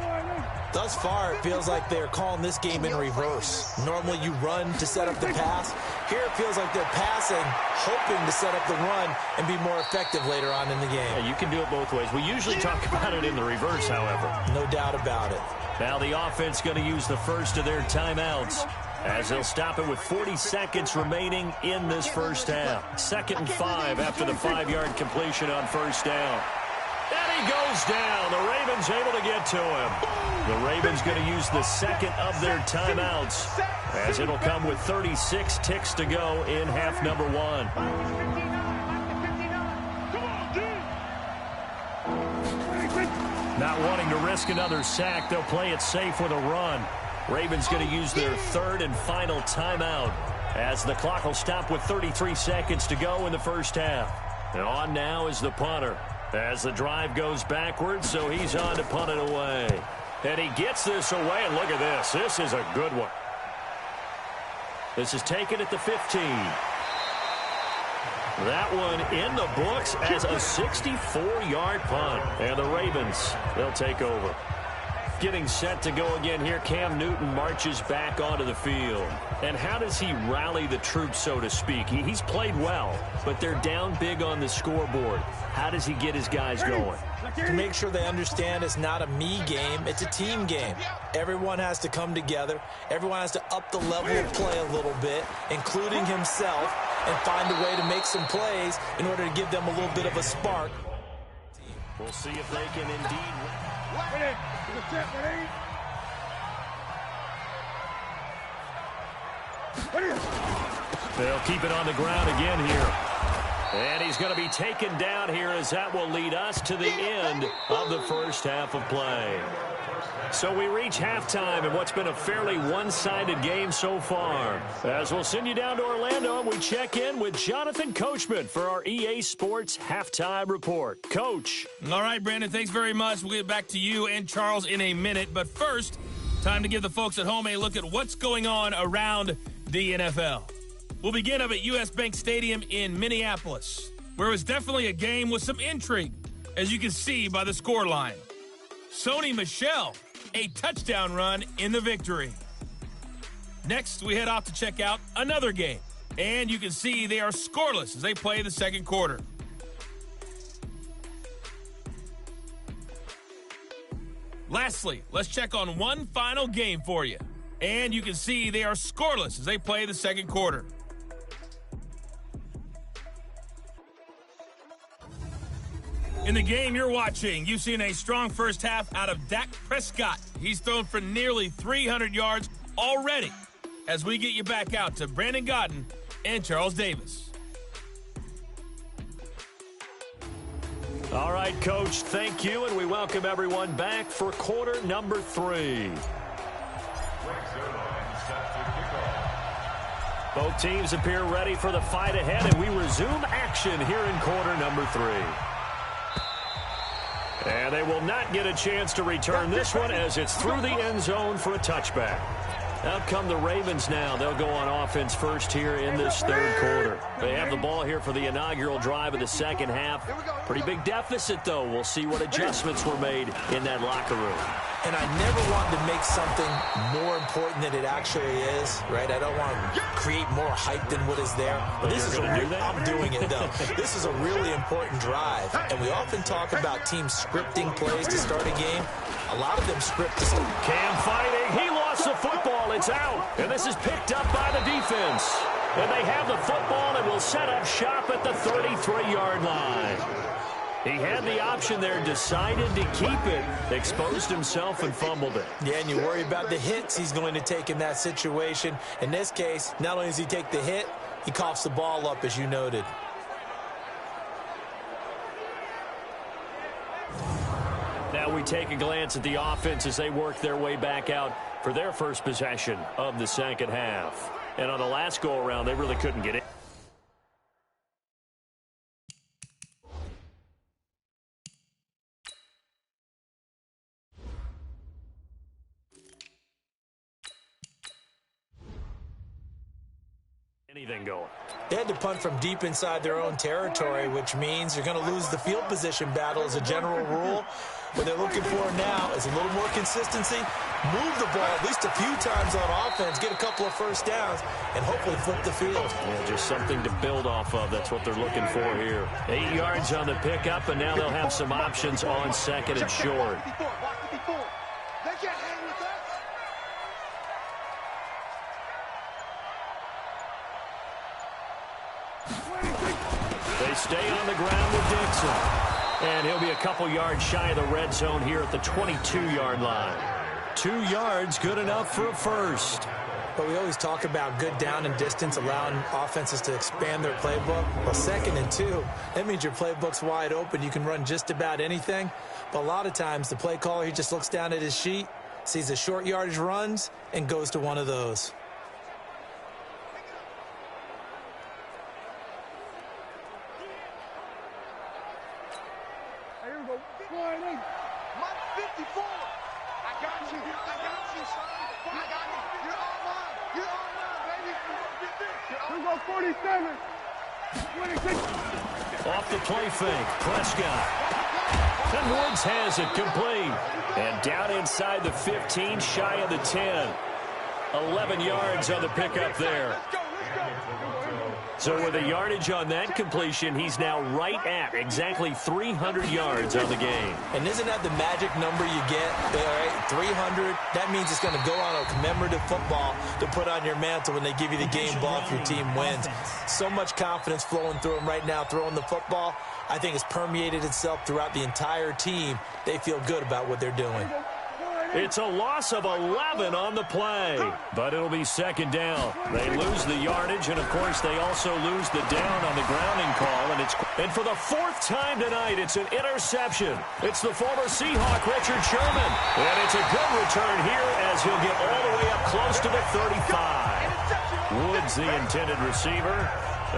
Thus far, it feels like they're calling this game in reverse. Normally you run to set up the pass. Here it feels like they're passing, hoping to set up the run and be more effective later on in the game. Yeah, you can do it both ways. We usually talk about it in the reverse, however. No doubt about it. Now the offense going to use the first of their timeouts as they'll stop it with 40 seconds remaining in this first half. 2nd and 5 after the 5-yard completion on first down. And he goes down. The Ravens able to get to him. The Ravens going to use the 2nd of their timeouts as it'll come with 36 ticks to go in half number 1. Not wanting to risk another sack, they'll play it safe with a run. Ravens going to use their 3rd and final timeout as the clock will stop with 33 seconds to go in the first half. And on now is the punter as the drive goes backwards, so he's on to punt it away. And he gets this away, and look at this. This is a good one. This is taken at the 15. That one in the books as a 64-yard punt. And the Ravens, they'll take over. Getting set to go again here, Cam Newton marches back onto the field. And how does he rally the troops, so to speak? He's played well, but they're down big on the scoreboard. How does he get his guys going? To make sure they understand it's not a me game, it's a team game. Everyone has to come together. Everyone has to up the level of play a little bit, including himself, and find a way to make some plays in order to give them a little bit of a spark. We'll see if they can indeed. They'll keep it on the ground again here. And he's going to be taken down here as that will lead us to the end of the first half of play. So we reach halftime in what's been a fairly one-sided game so far. As we'll send you down to Orlando and we check in with Jonathan Coachman for our EA Sports Halftime Report. Coach. All right, Brandon, thanks very much. We'll get back to you and Charles in a minute. But first, time to give the folks at home a look at what's going on around the NFL. We'll begin up at U.S. Bank Stadium in Minneapolis, where it was definitely a game with some intrigue, as you can see by the scoreline. Sony Michel, a touchdown run in the victory. Next, we head off to check out another game, and you can see they are scoreless as they play the second quarter. Lastly, let's check on one final game for you, and you can see they are scoreless as they play the second quarter. In the game you're watching, you've seen a strong first half out of Dak Prescott. He's thrown for nearly 300 yards already. As we get you back out to Brandon Godden and Charles Davis. All right, Coach, thank you, and we welcome everyone back for quarter number 3. Both teams appear ready for the fight ahead, and we resume action here in quarter number 3. And they will not get a chance to return this one as it's through the end zone for a touchback. Out come the Ravens now. They'll go on offense first here in this third quarter. They have the ball here for the inaugural drive of the second half. Pretty big deficit, though. We'll see what adjustments were made in that locker room. And I never wanted to make something more important than it actually is, right? I don't want to create more hype than what is there. But this is I'm doing it, though. This is a really important drive. And we often talk about teams scripting plays to start a game. A lot of them script to start. Cam fighting. He lost the football. It's out. And this is picked up by the defense. And they have the football and will set up shop at the 33-yard line. He had the option there, decided to keep it, exposed himself and fumbled it. Yeah, and you worry about the hits he's going to take in that situation. In this case, not only does he take the hit, he coughs the ball up, as you noted. Now we take a glance at the offense as they work their way back out for their first possession of the second half. And on the last go-around, they really couldn't get it. Anything going. They had to punt from deep inside their own territory, which means you're going to lose the field position battle as a general rule. What they're looking for now is a little more consistency, move the ball at least a few times on offense, get a couple of first downs, and hopefully flip the field. Yeah, just something to build off of. That's what they're looking for here. 8 yards on the pickup, and now they'll have some options on second and short. They can't hang with us. They stay on the ground with Dixon. And he'll be a couple yards shy of the red zone here at the 22-yard line. 2 yards, good enough for a first. But we always talk about good down and distance, allowing offenses to expand their playbook. Well, 2nd and 2, that means your playbook's wide open. You can run just about anything. But a lot of times, the play caller, he just looks down at his sheet, sees the short yardage runs, and goes to one of those. My 54. I got you. Son. I got you. You're all mine. You're all mine, baby. Here we go, 47. 26. Off the play fake, Prescott. And Woods has it complete. And down inside the 15, shy of the 10. 11 yards on the pickup there. So with the yardage on that completion, he's now right at exactly 300 yards on the game. And isn't that the magic number you get? All right, 300. That means it's going to go on a commemorative football to put on your mantle when they give you the game ball if your team wins. So much confidence flowing through him right now, throwing the football. I think it's permeated itself throughout the entire team. They feel good about what they're doing. It's a loss of 11 on the play, but it'll be second down. They lose the yardage, and, of course, they also lose the down on the grounding call. And for the fourth time tonight, it's an interception. It's the former Seahawk, Richard Sherman. And it's a good return here as he'll get all the way up close to the 35. Woods, the intended receiver.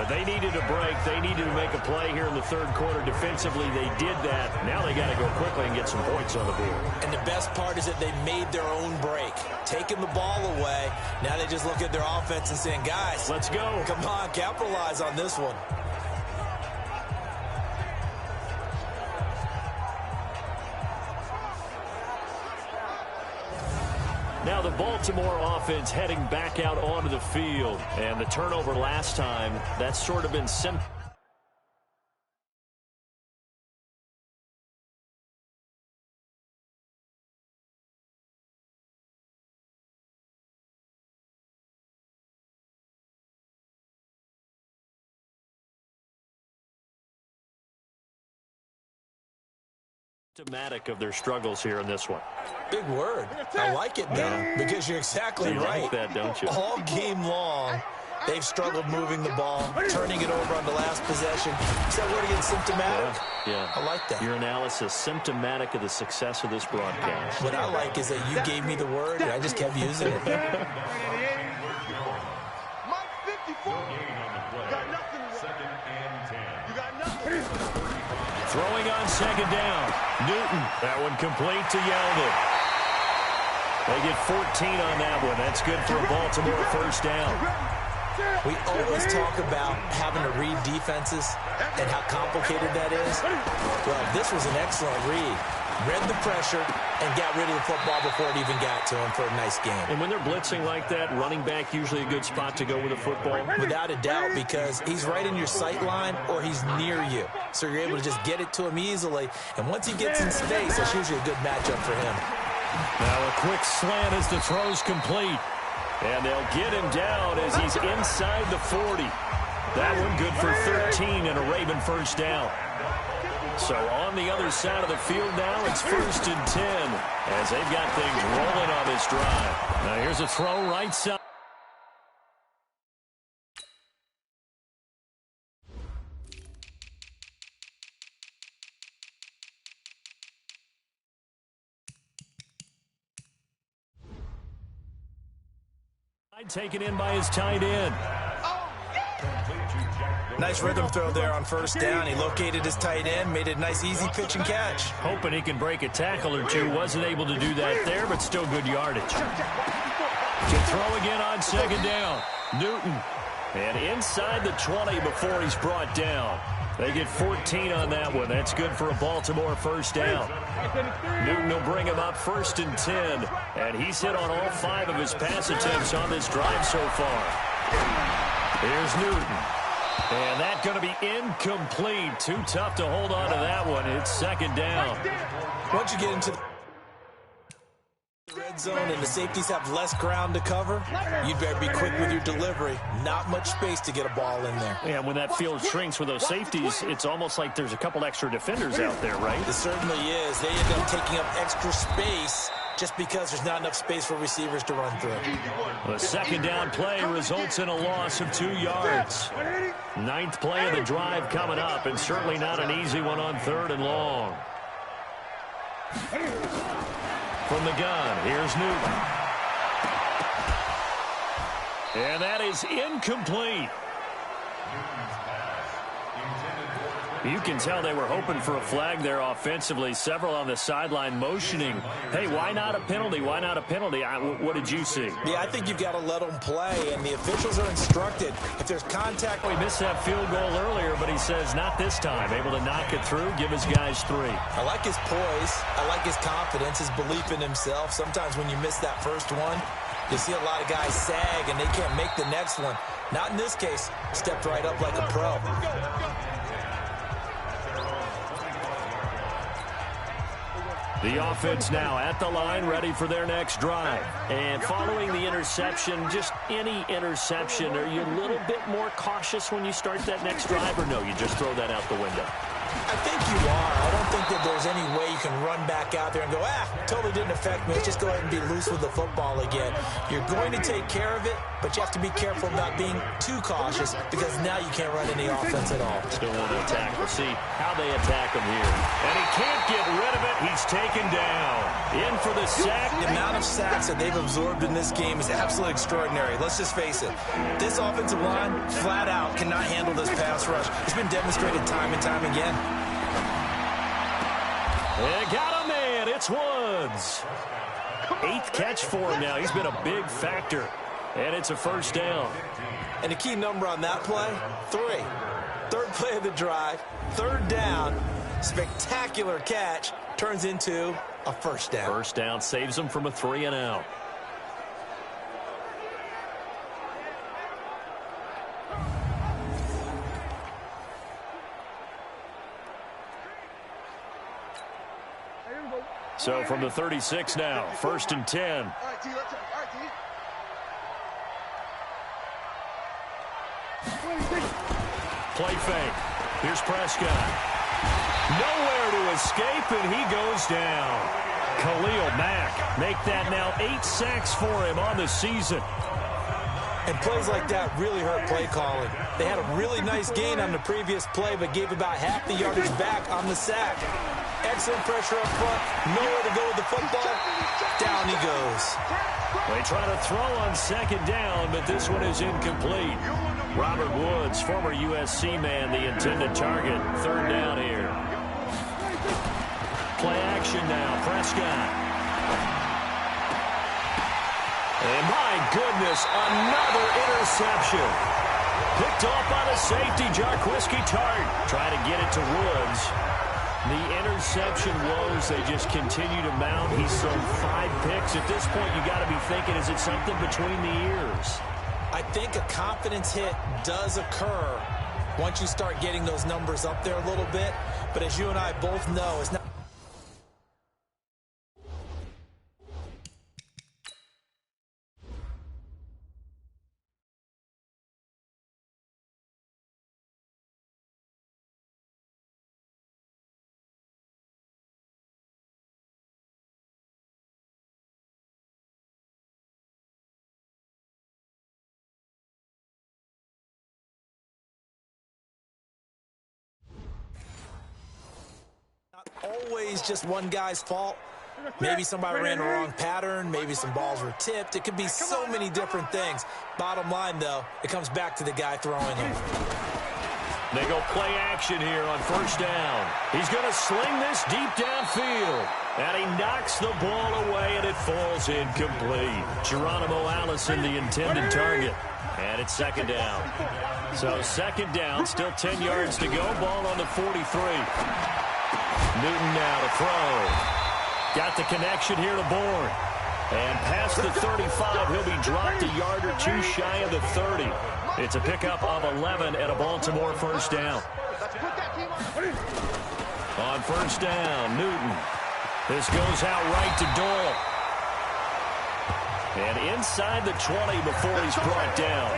They needed a break. They needed to make a play here in the third quarter. Defensively, they did that. Now they got to go quickly and get some points on the board. And the best part is that they made their own break. Taking the ball away. Now they just look at their offense and saying, guys, let's go. Come on, capitalize on this one. Now the Baltimore offense heading back out onto the field. And the turnover last time, that's sort of been simple. Symptomatic of their struggles here in this one. Big word. I like it, though, because you're exactly right. Like that, don't you? All game long, they've struggled moving the ball, turning it over on the last possession. Is that word again, symptomatic? Yeah. I like that. Your analysis, symptomatic of the success of this broadcast. What I like is that you gave me the word, and I just kept using it. Mike 54. You got nothing. Second and 10. You got nothing. Throwing on second down. Newton. That one complete to Yeldon. They get 14 on that one. That's good for a Baltimore first down. We always talk about having to read defenses and how complicated that is. Well, this was an excellent read. Read the pressure and got rid of the football before it even got to him for a nice game. And when they're blitzing like that, running back usually a good spot to go with a football? Without a doubt, because he's right in your sight line or he's near you. So you're able to just get it to him easily. And once he gets in space, that's usually a good matchup for him. Now a quick slant as the throw's complete. And they'll get him down as he's inside the 40. That one good for 13 and a Raven first down. So on the other side of the field now, it's first and 10 as they've got things rolling on this drive. Now here's a throw right side. Taken in by his tight end. Nice rhythm throw there on first down. He located his tight end, made a nice easy pitch and catch. Hoping he can break a tackle or two. Wasn't able to do that there, but still good yardage. To throw again on second down. Newton. And inside the 20 before he's brought down. They get 14 on that one. That's good for a Baltimore first down. Newton will bring him up first and 10. And he's hit on all 5 of his pass attempts on this drive so far. Here's Newton. And that's going to be incomplete. Too tough to hold on to that one. It's second down. Once you get into the red zone and the safeties have less ground to cover, you better be quick with your delivery. Not much space to get a ball in there. Yeah, when that field shrinks with those safeties, it's almost like there's a couple extra defenders out there, right? It certainly is. They end up taking up extra space just because there's not enough space for receivers to run through. The second down play results in a loss of 2 yards. 9th play of the drive coming up, and certainly not an easy one on 3rd and long. From the gun, here's Newton. And that is incomplete. You can tell they were hoping for a flag there offensively. Several on the sideline motioning, hey, why not a penalty? Why not a penalty? What did you see? Yeah, I think you've got to let them play, and the officials are instructed. If there's contact. He missed that field goal earlier, but he says not this time. Able to knock it through, give his guys 3. I like his poise. I like his confidence, his belief in himself. Sometimes when you miss that first one, you see a lot of guys sag, and they can't make the next one. Not in this case. Stepped right up like a pro. The offense now at the line, ready for their next drive. And following the interception, just any interception, are you a little bit more cautious when you start that next drive, or no, you just throw that out the window? I think you are. I don't think that there's any way you can run back out there and go, totally didn't affect me. Let's just go ahead and be loose with the football again. You're going to take care of it, but you have to be careful about being too cautious because now you can't run any offense at all. Still want to attack. We'll see how they attack him here. And he can't get rid of it. He's taken down. In for the sack. The amount of sacks that they've absorbed in this game is absolutely extraordinary. Let's just face it. This offensive line, flat out, cannot handle this pass rush. It's been demonstrated time and time again. They got a man. It's Woods. 8th catch for him now. He's been a big factor. And it's a first down. And the key number on that play, 3. Third play of the drive, 3rd down, spectacular catch, turns into a first down. First down saves him from a 3-and-out. So from the 36 now, 1st and 10. All right, D, let's go. All right, D. Play fake. Here's Prescott. Nowhere to escape, and he goes down. Khalil Mack make that now 8 sacks for him on the season. And plays like that really hurt play calling. They had a really nice gain on the previous play, but gave about half the yardage back on the sack. Excellent pressure up front. Nowhere to go with the football. Down he goes. They try to throw on 2nd down, but this one is incomplete. Robert Woods, former USC man, the intended target. 3rd down here. Play action now. Prescott. And my goodness, another interception. Picked off by the safety, Jarquiski Tart. Trying to get it to Woods. The interception woes, they just continue to mount. He's thrown 5 picks. At this point, you got to be thinking, is it something between the ears? I think a confidence hit does occur once you start getting those numbers up there a little bit. But as you and I both know, it's not. Always just one guy's fault. Maybe somebody ran the wrong pattern. Maybe some balls were tipped. It could be so many different things. Bottom line, though, it comes back to the guy throwing them. They go play action here on 1st down. He's going to sling this deep downfield. And he knocks the ball away, and it falls incomplete. Geronimo Allison, the intended target. And it's 2nd down. So 2nd down, still 10 yards to go. Ball on the 43. Newton now to throw. Got the connection here to Bourne. And past the 35, he'll be dropped a yard or 2 shy of the 30. It's a pickup of 11 and a Baltimore 1st down. On 1st down, Newton. This goes out right to Doyle. And inside the 20 before he's brought down.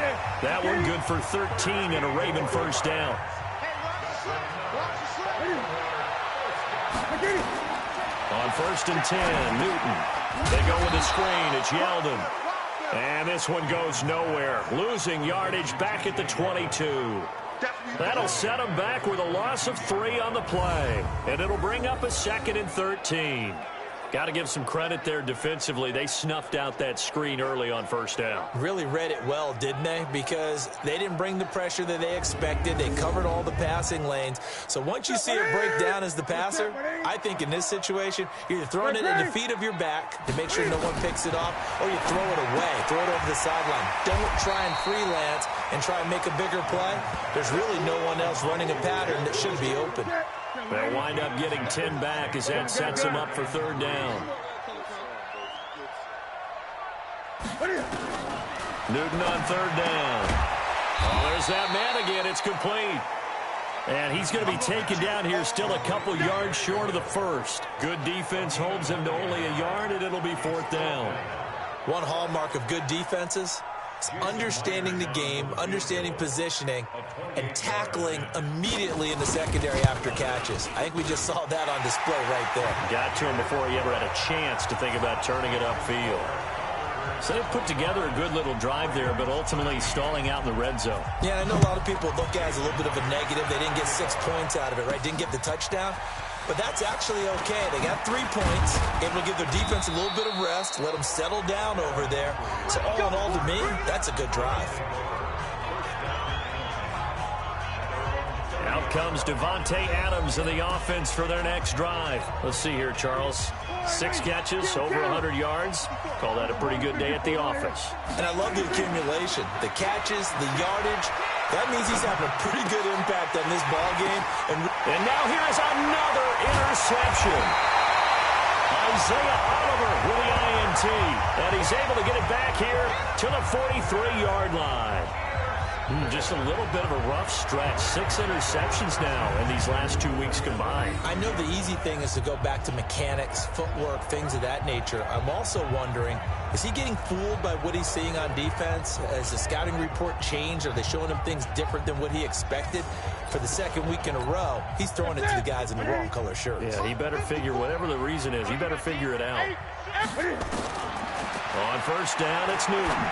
That one good for 13 and a Raven 1st down. On 1st and 10, Newton. They go with the screen. It's Yeldon. And this one goes nowhere. Losing yardage back at the 22. That'll set them back with a loss of 3 on the play. And it'll bring up a 2nd and 13. Got to give some credit there defensively. They snuffed out that screen early on 1st down. Really read it well, didn't they? Because they didn't bring the pressure that they expected. They covered all the passing lanes. So once you see it break down as the passer, I think in this situation, you're either throwing it at the feet of your back to make sure no one picks it off, or you throw it away, throw it over the sideline. Don't try and freelance and try and make a bigger play. There's really no one else running a pattern that should be open. They'll wind up getting 10 back as that sets them up for 3rd down. Newton on 3rd down. Oh, there's that man again. It's complete. And he's going to be taken down here still a couple yards short of the 1st. Good defense holds him to only a yard, and it'll be 4th down. One hallmark of good defenses, It's understanding the game, understanding positioning, and tackling immediately in the secondary after catches. I think we just saw that on display right there. Got to him before he ever had a chance to think about turning it upfield. So they put together a good little drive there, but ultimately stalling out in the red zone. Yeah, I know a lot of people look at it as a little bit of a negative. They didn't get 6 points out of it, right? Didn't get the touchdown. But that's actually okay. They got 3 points, able to give their defense a little bit of rest, let them settle down over there. So all in all, to me, that's a good drive. Out comes Devontae Adams in the offense for their next drive. Let's see here, Charles. 6 catches, over 100 yards. Call that a pretty good day at the office. And I love the accumulation, the catches, the yardage. That means he's having a pretty good impact on this ball game. And now here is another interception. Isaiah Oliver with the INT. And he's able to get it back here to the 43-yard line. Just a little bit of a rough stretch. 6 interceptions now in these last 2 weeks combined. I know the easy thing is to go back to mechanics, footwork, things of that nature. I'm also wondering, is he getting fooled by what he's seeing on defense? Has the scouting report changed? Are they showing him things different than what he expected? For the second week in a row, he's throwing it to the guys in the wrong color shirts. Yeah, he better figure, whatever the reason is, he better figure it out. On first down, it's Newton.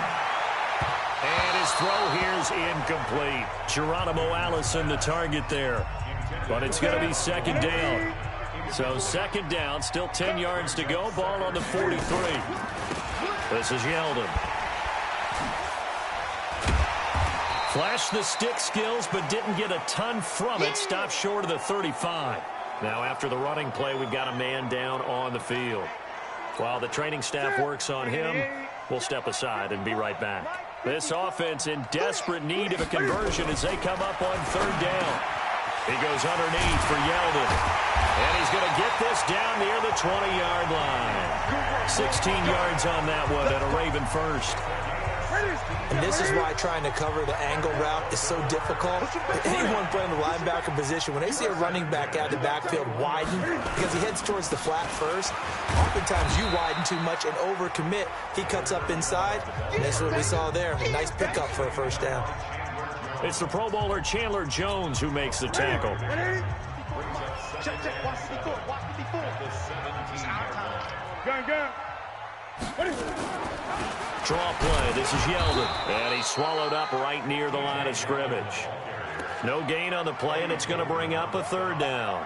And his throw here is incomplete. Geronimo Allison, the target there. But it's going to be second down. So second down, still 10 yards to go. Ball on the 43. This is Yeldon. Flashed the stick skills, but didn't get a ton from it. Stopped short of the 35. Now after the running play, we've got a man down on the field. While the training staff works on him, we'll step aside and be right back. This offense in desperate need of a conversion as they come up on third down. He goes underneath for Yeldon. And he's going to get this down near the 20-yard line. 16 yards on that one and a Raven first. And this is why trying to cover the angle route is so difficult. Anyone playing the linebacker position, when they see a running back out of the backfield widen, because he heads towards the flat first, oftentimes you widen too much and overcommit. He cuts up inside, and that's what we saw there. A nice pickup for a first down. It's the Pro Bowler Chandler Jones who makes the tackle. Check. Watch 54. It's our time. Gun. Draw play. This is Yeldon. And he's swallowed up right near the line of scrimmage. No gain on the play, and it's going to bring up a third down.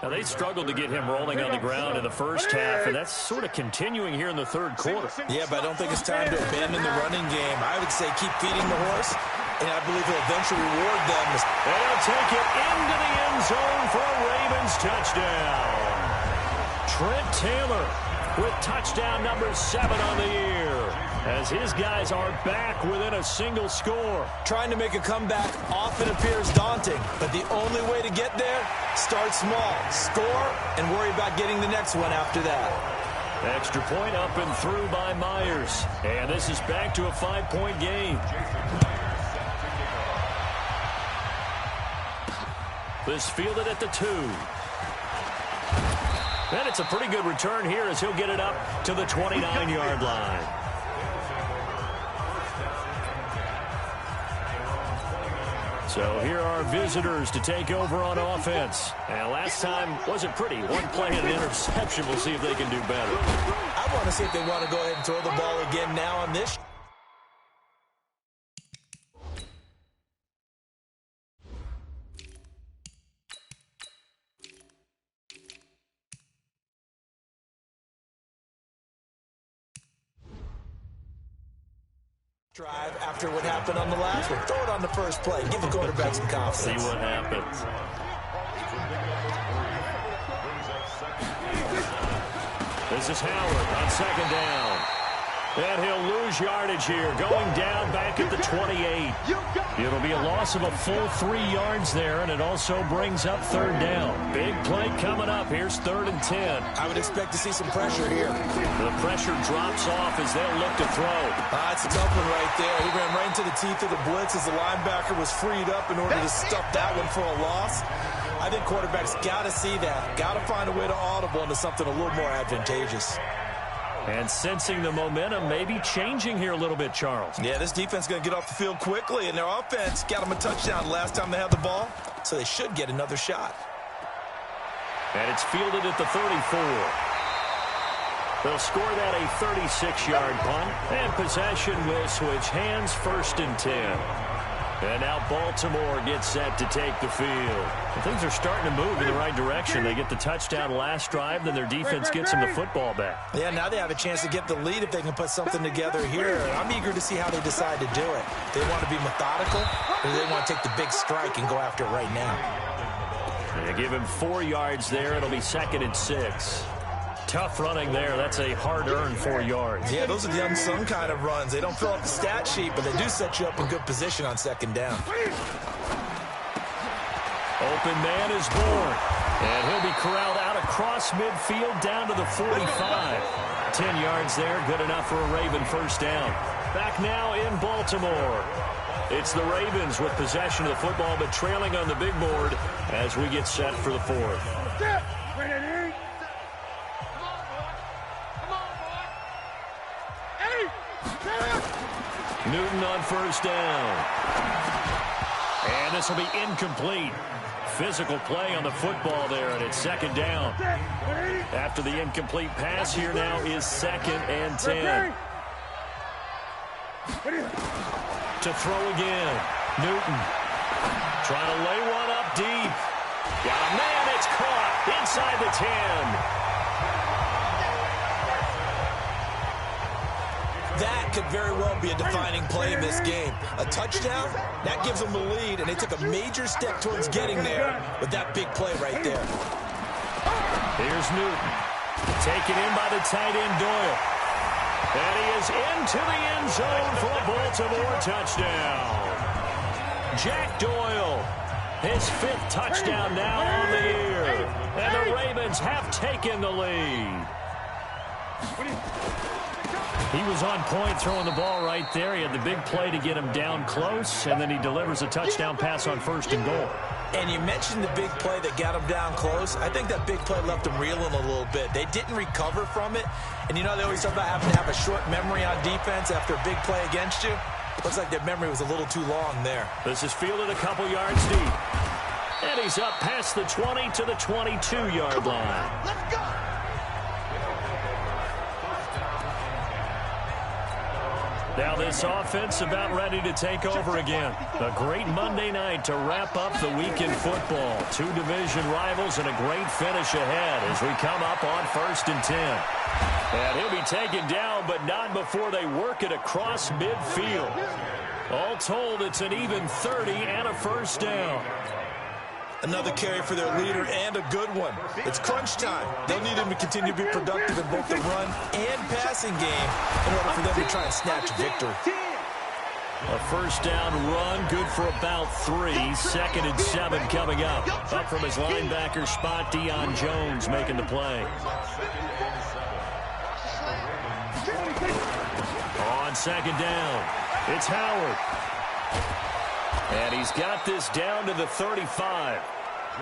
Now, they struggled to get him rolling on the ground in the first half, and that's sort of continuing here in the third quarter. Yeah, but I don't think it's time to abandon the running game. I would say keep feeding the horse, and I believe he'll eventually reward them. And he'll take it into the end zone for a Ravens touchdown. Trent Taylor with touchdown number 7 on the year, as his guys are back within a single score. Trying to make a comeback often appears daunting, but the only way to get there, start small, score, and worry about getting the next one after that. Extra point up and through by Myers. And this is back to a 5-point game. This fielded at the 2. And it's a pretty good return here as he'll get it up to the 29-yard line. So here are visitors to take over on offense. And last time wasn't pretty. One play and an interception. We'll see if they can do better. I want to see if they want to go ahead and throw the ball again now on this. Drive after what happened on the last one. Throw it on the first play. Give the quarterback some confidence. See what happens. This is Howard on second down. And he'll lose yardage here, going down back at the 28. It'll be a loss of a full 3 yards there, and it also brings up third down. Big play coming up. Here's 3rd and 10. I would expect to see some pressure here. The pressure drops off as they'll look to throw. That's a tough one right there. He ran right into the teeth of the blitz as the linebacker was freed up in order to stuff that one for a loss. I think quarterbacks got to see that. Got to find a way to audible into something a little more advantageous. And sensing the momentum maybe changing here a little bit, Charles. Yeah, this defense is going to get off the field quickly, and their offense got them a touchdown last time they had the ball, so they should get another shot. And it's fielded at the 34. They'll score that a 36-yard punt, and possession will switch hands, 1st and 10. And now Baltimore gets set to take the field. And things are starting to move in the right direction. They get the touchdown last drive, then their defense gets them the football back. Yeah, now they have a chance to get the lead if they can put something together here. I'm eager to see how they decide to do it. They want to be methodical, or do they want to take the big strike and go after it right now? They give him 4 yards there. It'll be 2nd and 6. Tough running there. That's a hard-earned 4 yards. Yeah, those are the unsung kind of runs. They don't fill up the stat sheet, but they do set you up in good position on 2nd down. Open man is born. And he'll be corralled out across midfield down to the 45. 10 yards there, good enough for a Raven 1st down. Back now in Baltimore. It's the Ravens with possession of the football, but trailing on the big board as we get set for the 4th. Newton on 1st down. And this will be incomplete. Physical play on the football there, and it's 2nd down. After the incomplete pass, here now is 2nd and 10. To throw again. Newton trying to lay one up deep. Got a man, it's caught inside the 10. That could very well be a defining play in this game. A touchdown, that gives them the lead, and they took a major step towards getting there with that big play right there. Here's Newton. Taken in by the tight end, Doyle. And he is into the end zone for a Baltimore touchdown. Jack Doyle, his 5th touchdown now on the year. And the Ravens have taken the lead. He was on point throwing the ball right there. He had the big play to get him down close, and then he delivers a touchdown pass on 1st and goal. And you mentioned the big play that got him down close. I think that big play left him reeling a little bit. They didn't recover from it. And you know they always talk about having to have a short memory on defense after a big play against you. Looks like their memory was a little too long there. This is fielded a couple yards deep. And he's up past the 20 to the 22-yard line. Let's go. Now this offense about ready to take over again. A great Monday night to wrap up the week in football. 2 division rivals and a great finish ahead as we come up on 1st and 10. And he'll be taken down, but not before they work it across midfield. All told, it's an even 30 and a 1st down. Another carry for their leader and a good one. It's crunch time. They'll need him to continue to be productive in both the run and passing game in order for them to try and snatch victory. A 1st down run, good for about 3. 2nd and 7 coming up. Up from his linebacker spot, Deion Jones making the play. On 2nd down, it's Howard. And he's got this down to the 35.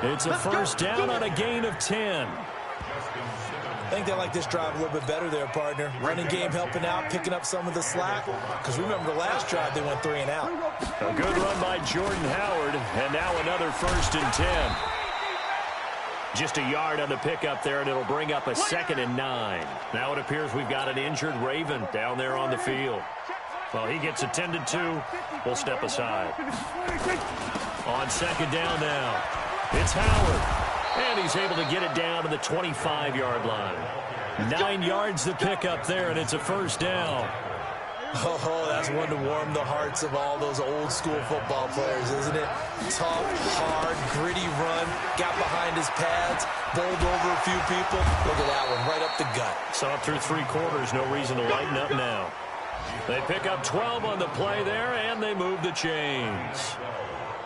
It's a 1st down on a gain of 10. I think they like this drive a little bit better there, partner. Running game helping out, picking up some of the slack. Because remember the last drive, they went 3 and out. A good run by Jordan Howard. And now another 1st and 10. Just a yard on the pickup there, and it'll bring up a 2nd and 9. Now it appears we've got an injured Raven down there on the field. Well, he gets attended to. We'll step aside. On 2nd down now, it's Howard. And he's able to get it down to the 25-yard line. 9 yards to pick up there, and it's a 1st down. Oh, that's one to warm the hearts of all those old school football players, isn't it? Tough, hard, gritty run, got behind his pads, bowled over a few people. Look at that one, right up the gut. So up through 3 quarters, no reason to lighten up now. They pick up 12 on the play there, and they move the chains.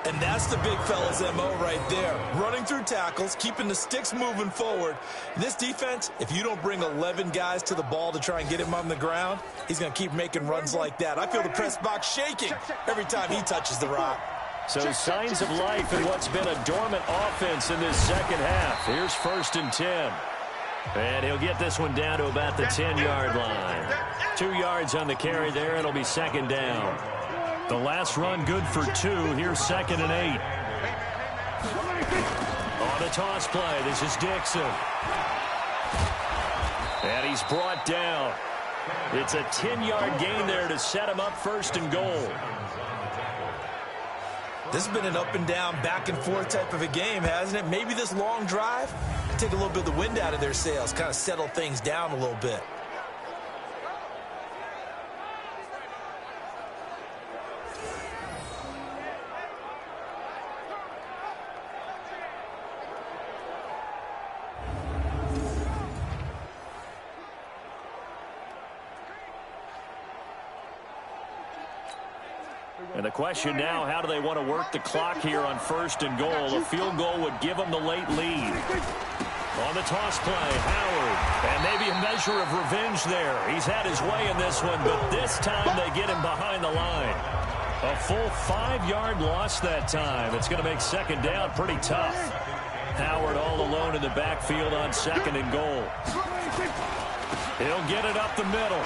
And that's the big fella's MO right there. Running through tackles, keeping the sticks moving forward. This defense, if you don't bring 11 guys to the ball to try and get him on the ground, he's going to keep making runs like that. I feel the press box shaking every time he touches the rock. So signs of life in what's been a dormant offense in this second half. Here's 1st and 10. And he'll get this one down to about the 10-yard line. 2 yards on the carry there. It'll be 2nd down. The last run good for 2. Here's 2nd and 8. On the toss play, this is Dixon. And he's brought down. It's a 10-yard gain there to set him up 1st and goal. This has been an up and down, back and forth type of a game, hasn't it? Maybe this long drive, take a little bit of the wind out of their sails, kind of settle things down a little bit. And the question now, how do they want to work the clock here on 1st and goal? A field goal would give them the late lead. On the toss play, Howard. And maybe a measure of revenge there. He's had his way in this one, but this time they get him behind the line. A full 5-yard loss that time. It's going to make 2nd down pretty tough. Howard all alone in the backfield on 2nd and goal. He'll get it up the middle.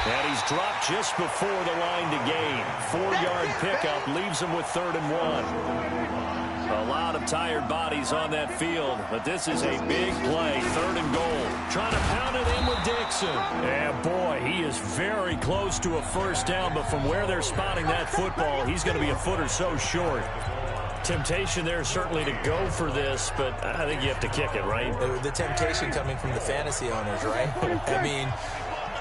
And he's dropped just before the line to gain. 4-yard pickup leaves him with 3rd and 1. A lot of tired bodies on that field, but this is a big play. 3rd and goal. Trying to pound it in with Dixon. And boy, he is very close to a 1st down, but from where they're spotting that football, he's going to be a foot or so short. Temptation there certainly to go for this, but I think you have to kick it, right? The temptation coming from the fantasy owners, right? I mean,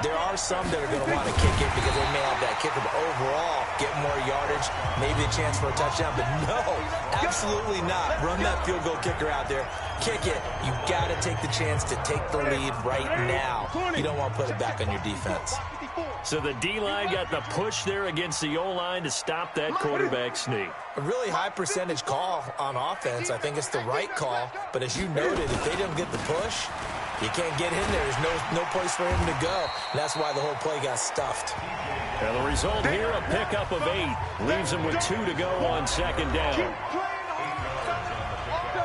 there are some that are going to want to kick it because they may have that kicker, but overall, get more yardage, maybe a chance for a touchdown. But no, absolutely not. Run that field goal kicker out there. Kick it. You got to take the chance to take the lead right now. You don't want to put it back on your defense. So the D-line got the push there against the O-line to stop that quarterback sneak. A really high percentage call on offense. I think it's the right call. But as you noted, if they don't get the push, you can't get in there. There's no place for him to go. And that's why the whole play got stuffed. And the result here, a pickup of 8. Leaves him with 2 to go on 2nd down.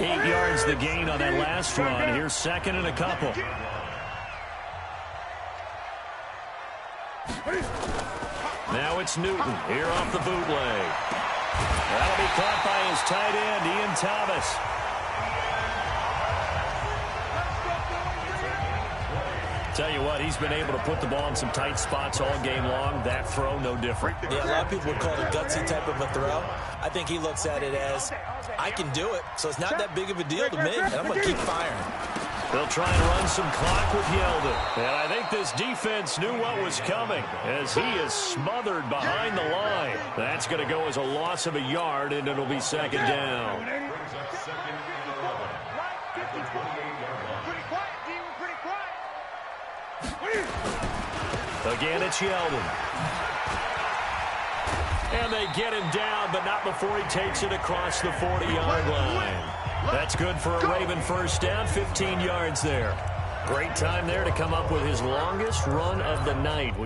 8 yards the gain on that last run. Here's 2nd and a couple. Now it's Newton here off the bootleg. That'll be caught by his tight end, Ian Thomas. Tell you what, he's been able to put the ball in some tight spots all game long. That throw, no different. Yeah, a lot of people would call it a gutsy type of a throw. I think he looks at it as, I can do it, so it's not that big of a deal to me, and I'm going to keep firing. They'll try and run some clock with Yeldon. And I think this defense knew what was coming as he is smothered behind the line. That's going to go as a loss of a yard, and it'll be 2nd down. Again, it's Yeldon. And they get him down, but not before he takes it across the 40-yard line. That's good for a Raven 1st down, 15 yards there. Great time there to come up with his longest run of the night.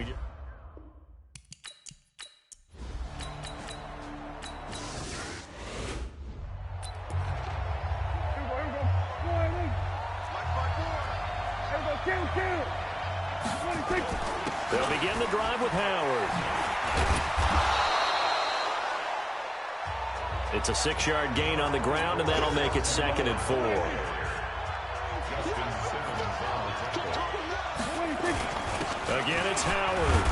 They'll begin the drive with Howard. It's a 6-yard gain on the ground, and that'll make it 2nd and 4. Again, it's Howard.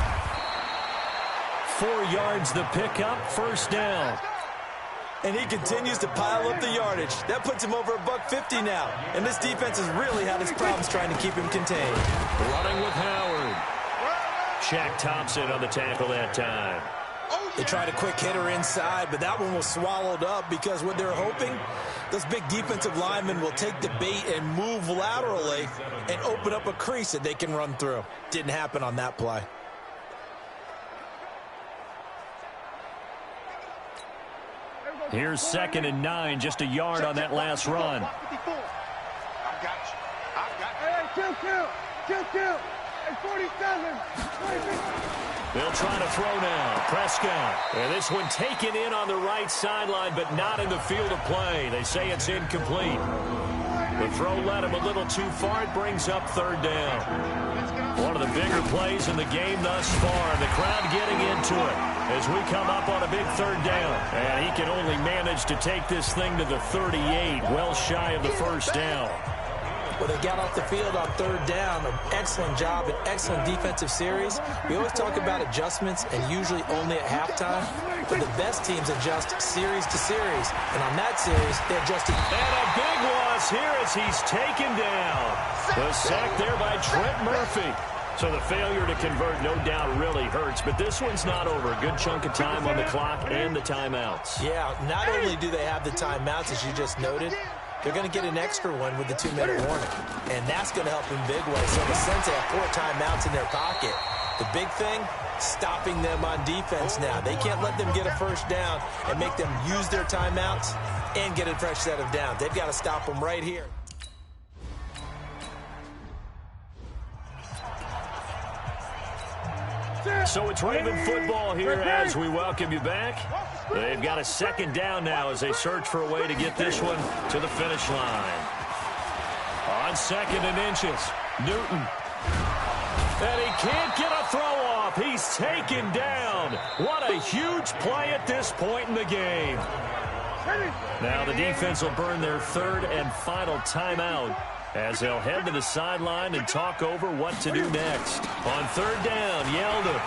4 yards the pickup, 1st down. And he continues to pile up the yardage. That puts him over $150 now. And this defense has really had its problems trying to keep him contained. Running with Howard. Shaq Thompson on the tackle that time. They tried a quick hitter inside, but that one was swallowed up because what they're hoping, those big defensive linemen will take the bait and move laterally and open up a crease that they can run through. Didn't happen on that play. Here's 2nd and 9, just a yard on that last run. I got you. I got you. Hey, 2-2. Hey, 47. 46. They'll try to throw now. Prescott. And this one taken in on the right sideline, but not in the field of play. They say it's incomplete. The throw led him a little too far. It brings up 3rd down. One of the bigger plays in the game thus far. The crowd getting into it as we come up on a big 3rd down. And he can only manage to take this thing to the 38, well shy of the 1st down. Well, they got off the field on 3rd down. An excellent job, an excellent defensive series. We always talk about adjustments and usually only at halftime. But the best teams adjust series to series. And on that series, they adjusted. And a big loss here as he's taken down. The sack there by Trent Murphy. So the failure to convert, no doubt, really hurts. But this one's not over. A good chunk of time on the clock and the timeouts. Yeah, not only do they have the timeouts, as you just noted, they're going to get an extra one with the 2-minute warning. And that's going to help in big ways. So in a sense, they have 4 timeouts in their pocket. The big thing, stopping them on defense now. They can't let them get a 1st down and make them use their timeouts and get a fresh set of downs. They've got to stop them right here. So it's Raven football here as we welcome you back. They've got a 2nd down now as they search for a way to get this one to the finish line. On 2nd and inches, Newton. And he can't get a throw off. He's taken down. What a huge play at this point in the game. Now the defense will burn their 3rd and final timeout as they'll head to the sideline and talk over what to do next. On 3rd down, Yeldon.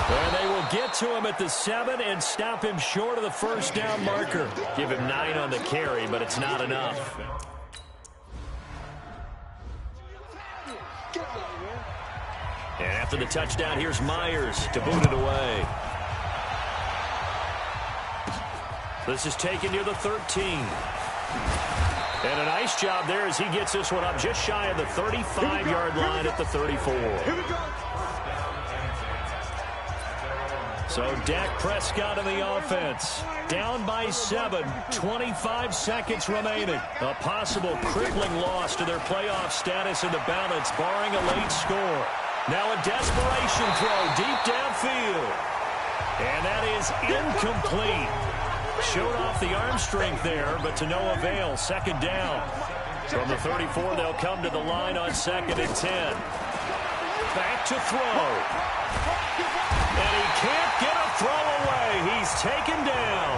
And they will get to him at the 7 and stop him short of the 1st down marker. Give him 9 on the carry, but it's not enough. And after the touchdown, here's Myers to boot it away. This is taken near the 13. And a nice job there as he gets this one up just shy of the 35-yard line at the 34. Here we go. So Dak Prescott in the offense. Down by 7, 25 seconds remaining. A possible crippling loss to their playoff status in the balance, barring a late score. Now a desperation throw deep downfield. And that is incomplete. Showed off the arm strength there, but to no avail. 2nd down. From the 34, they'll come to the line on 2nd and 10. Back to throw. And he can't get a throw away. He's taken down.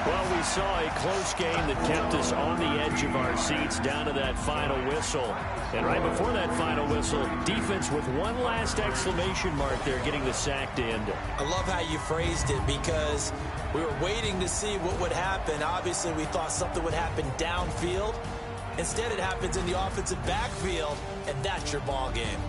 Well, we saw a close game that kept us on the edge of our seats down to that final whistle. And right before that final whistle, defense with one last exclamation mark there, getting the sack to end it. I love how you phrased it because we were waiting to see what would happen. Obviously, we thought something would happen downfield. Instead, it happens in the offensive backfield, and that's your ball game.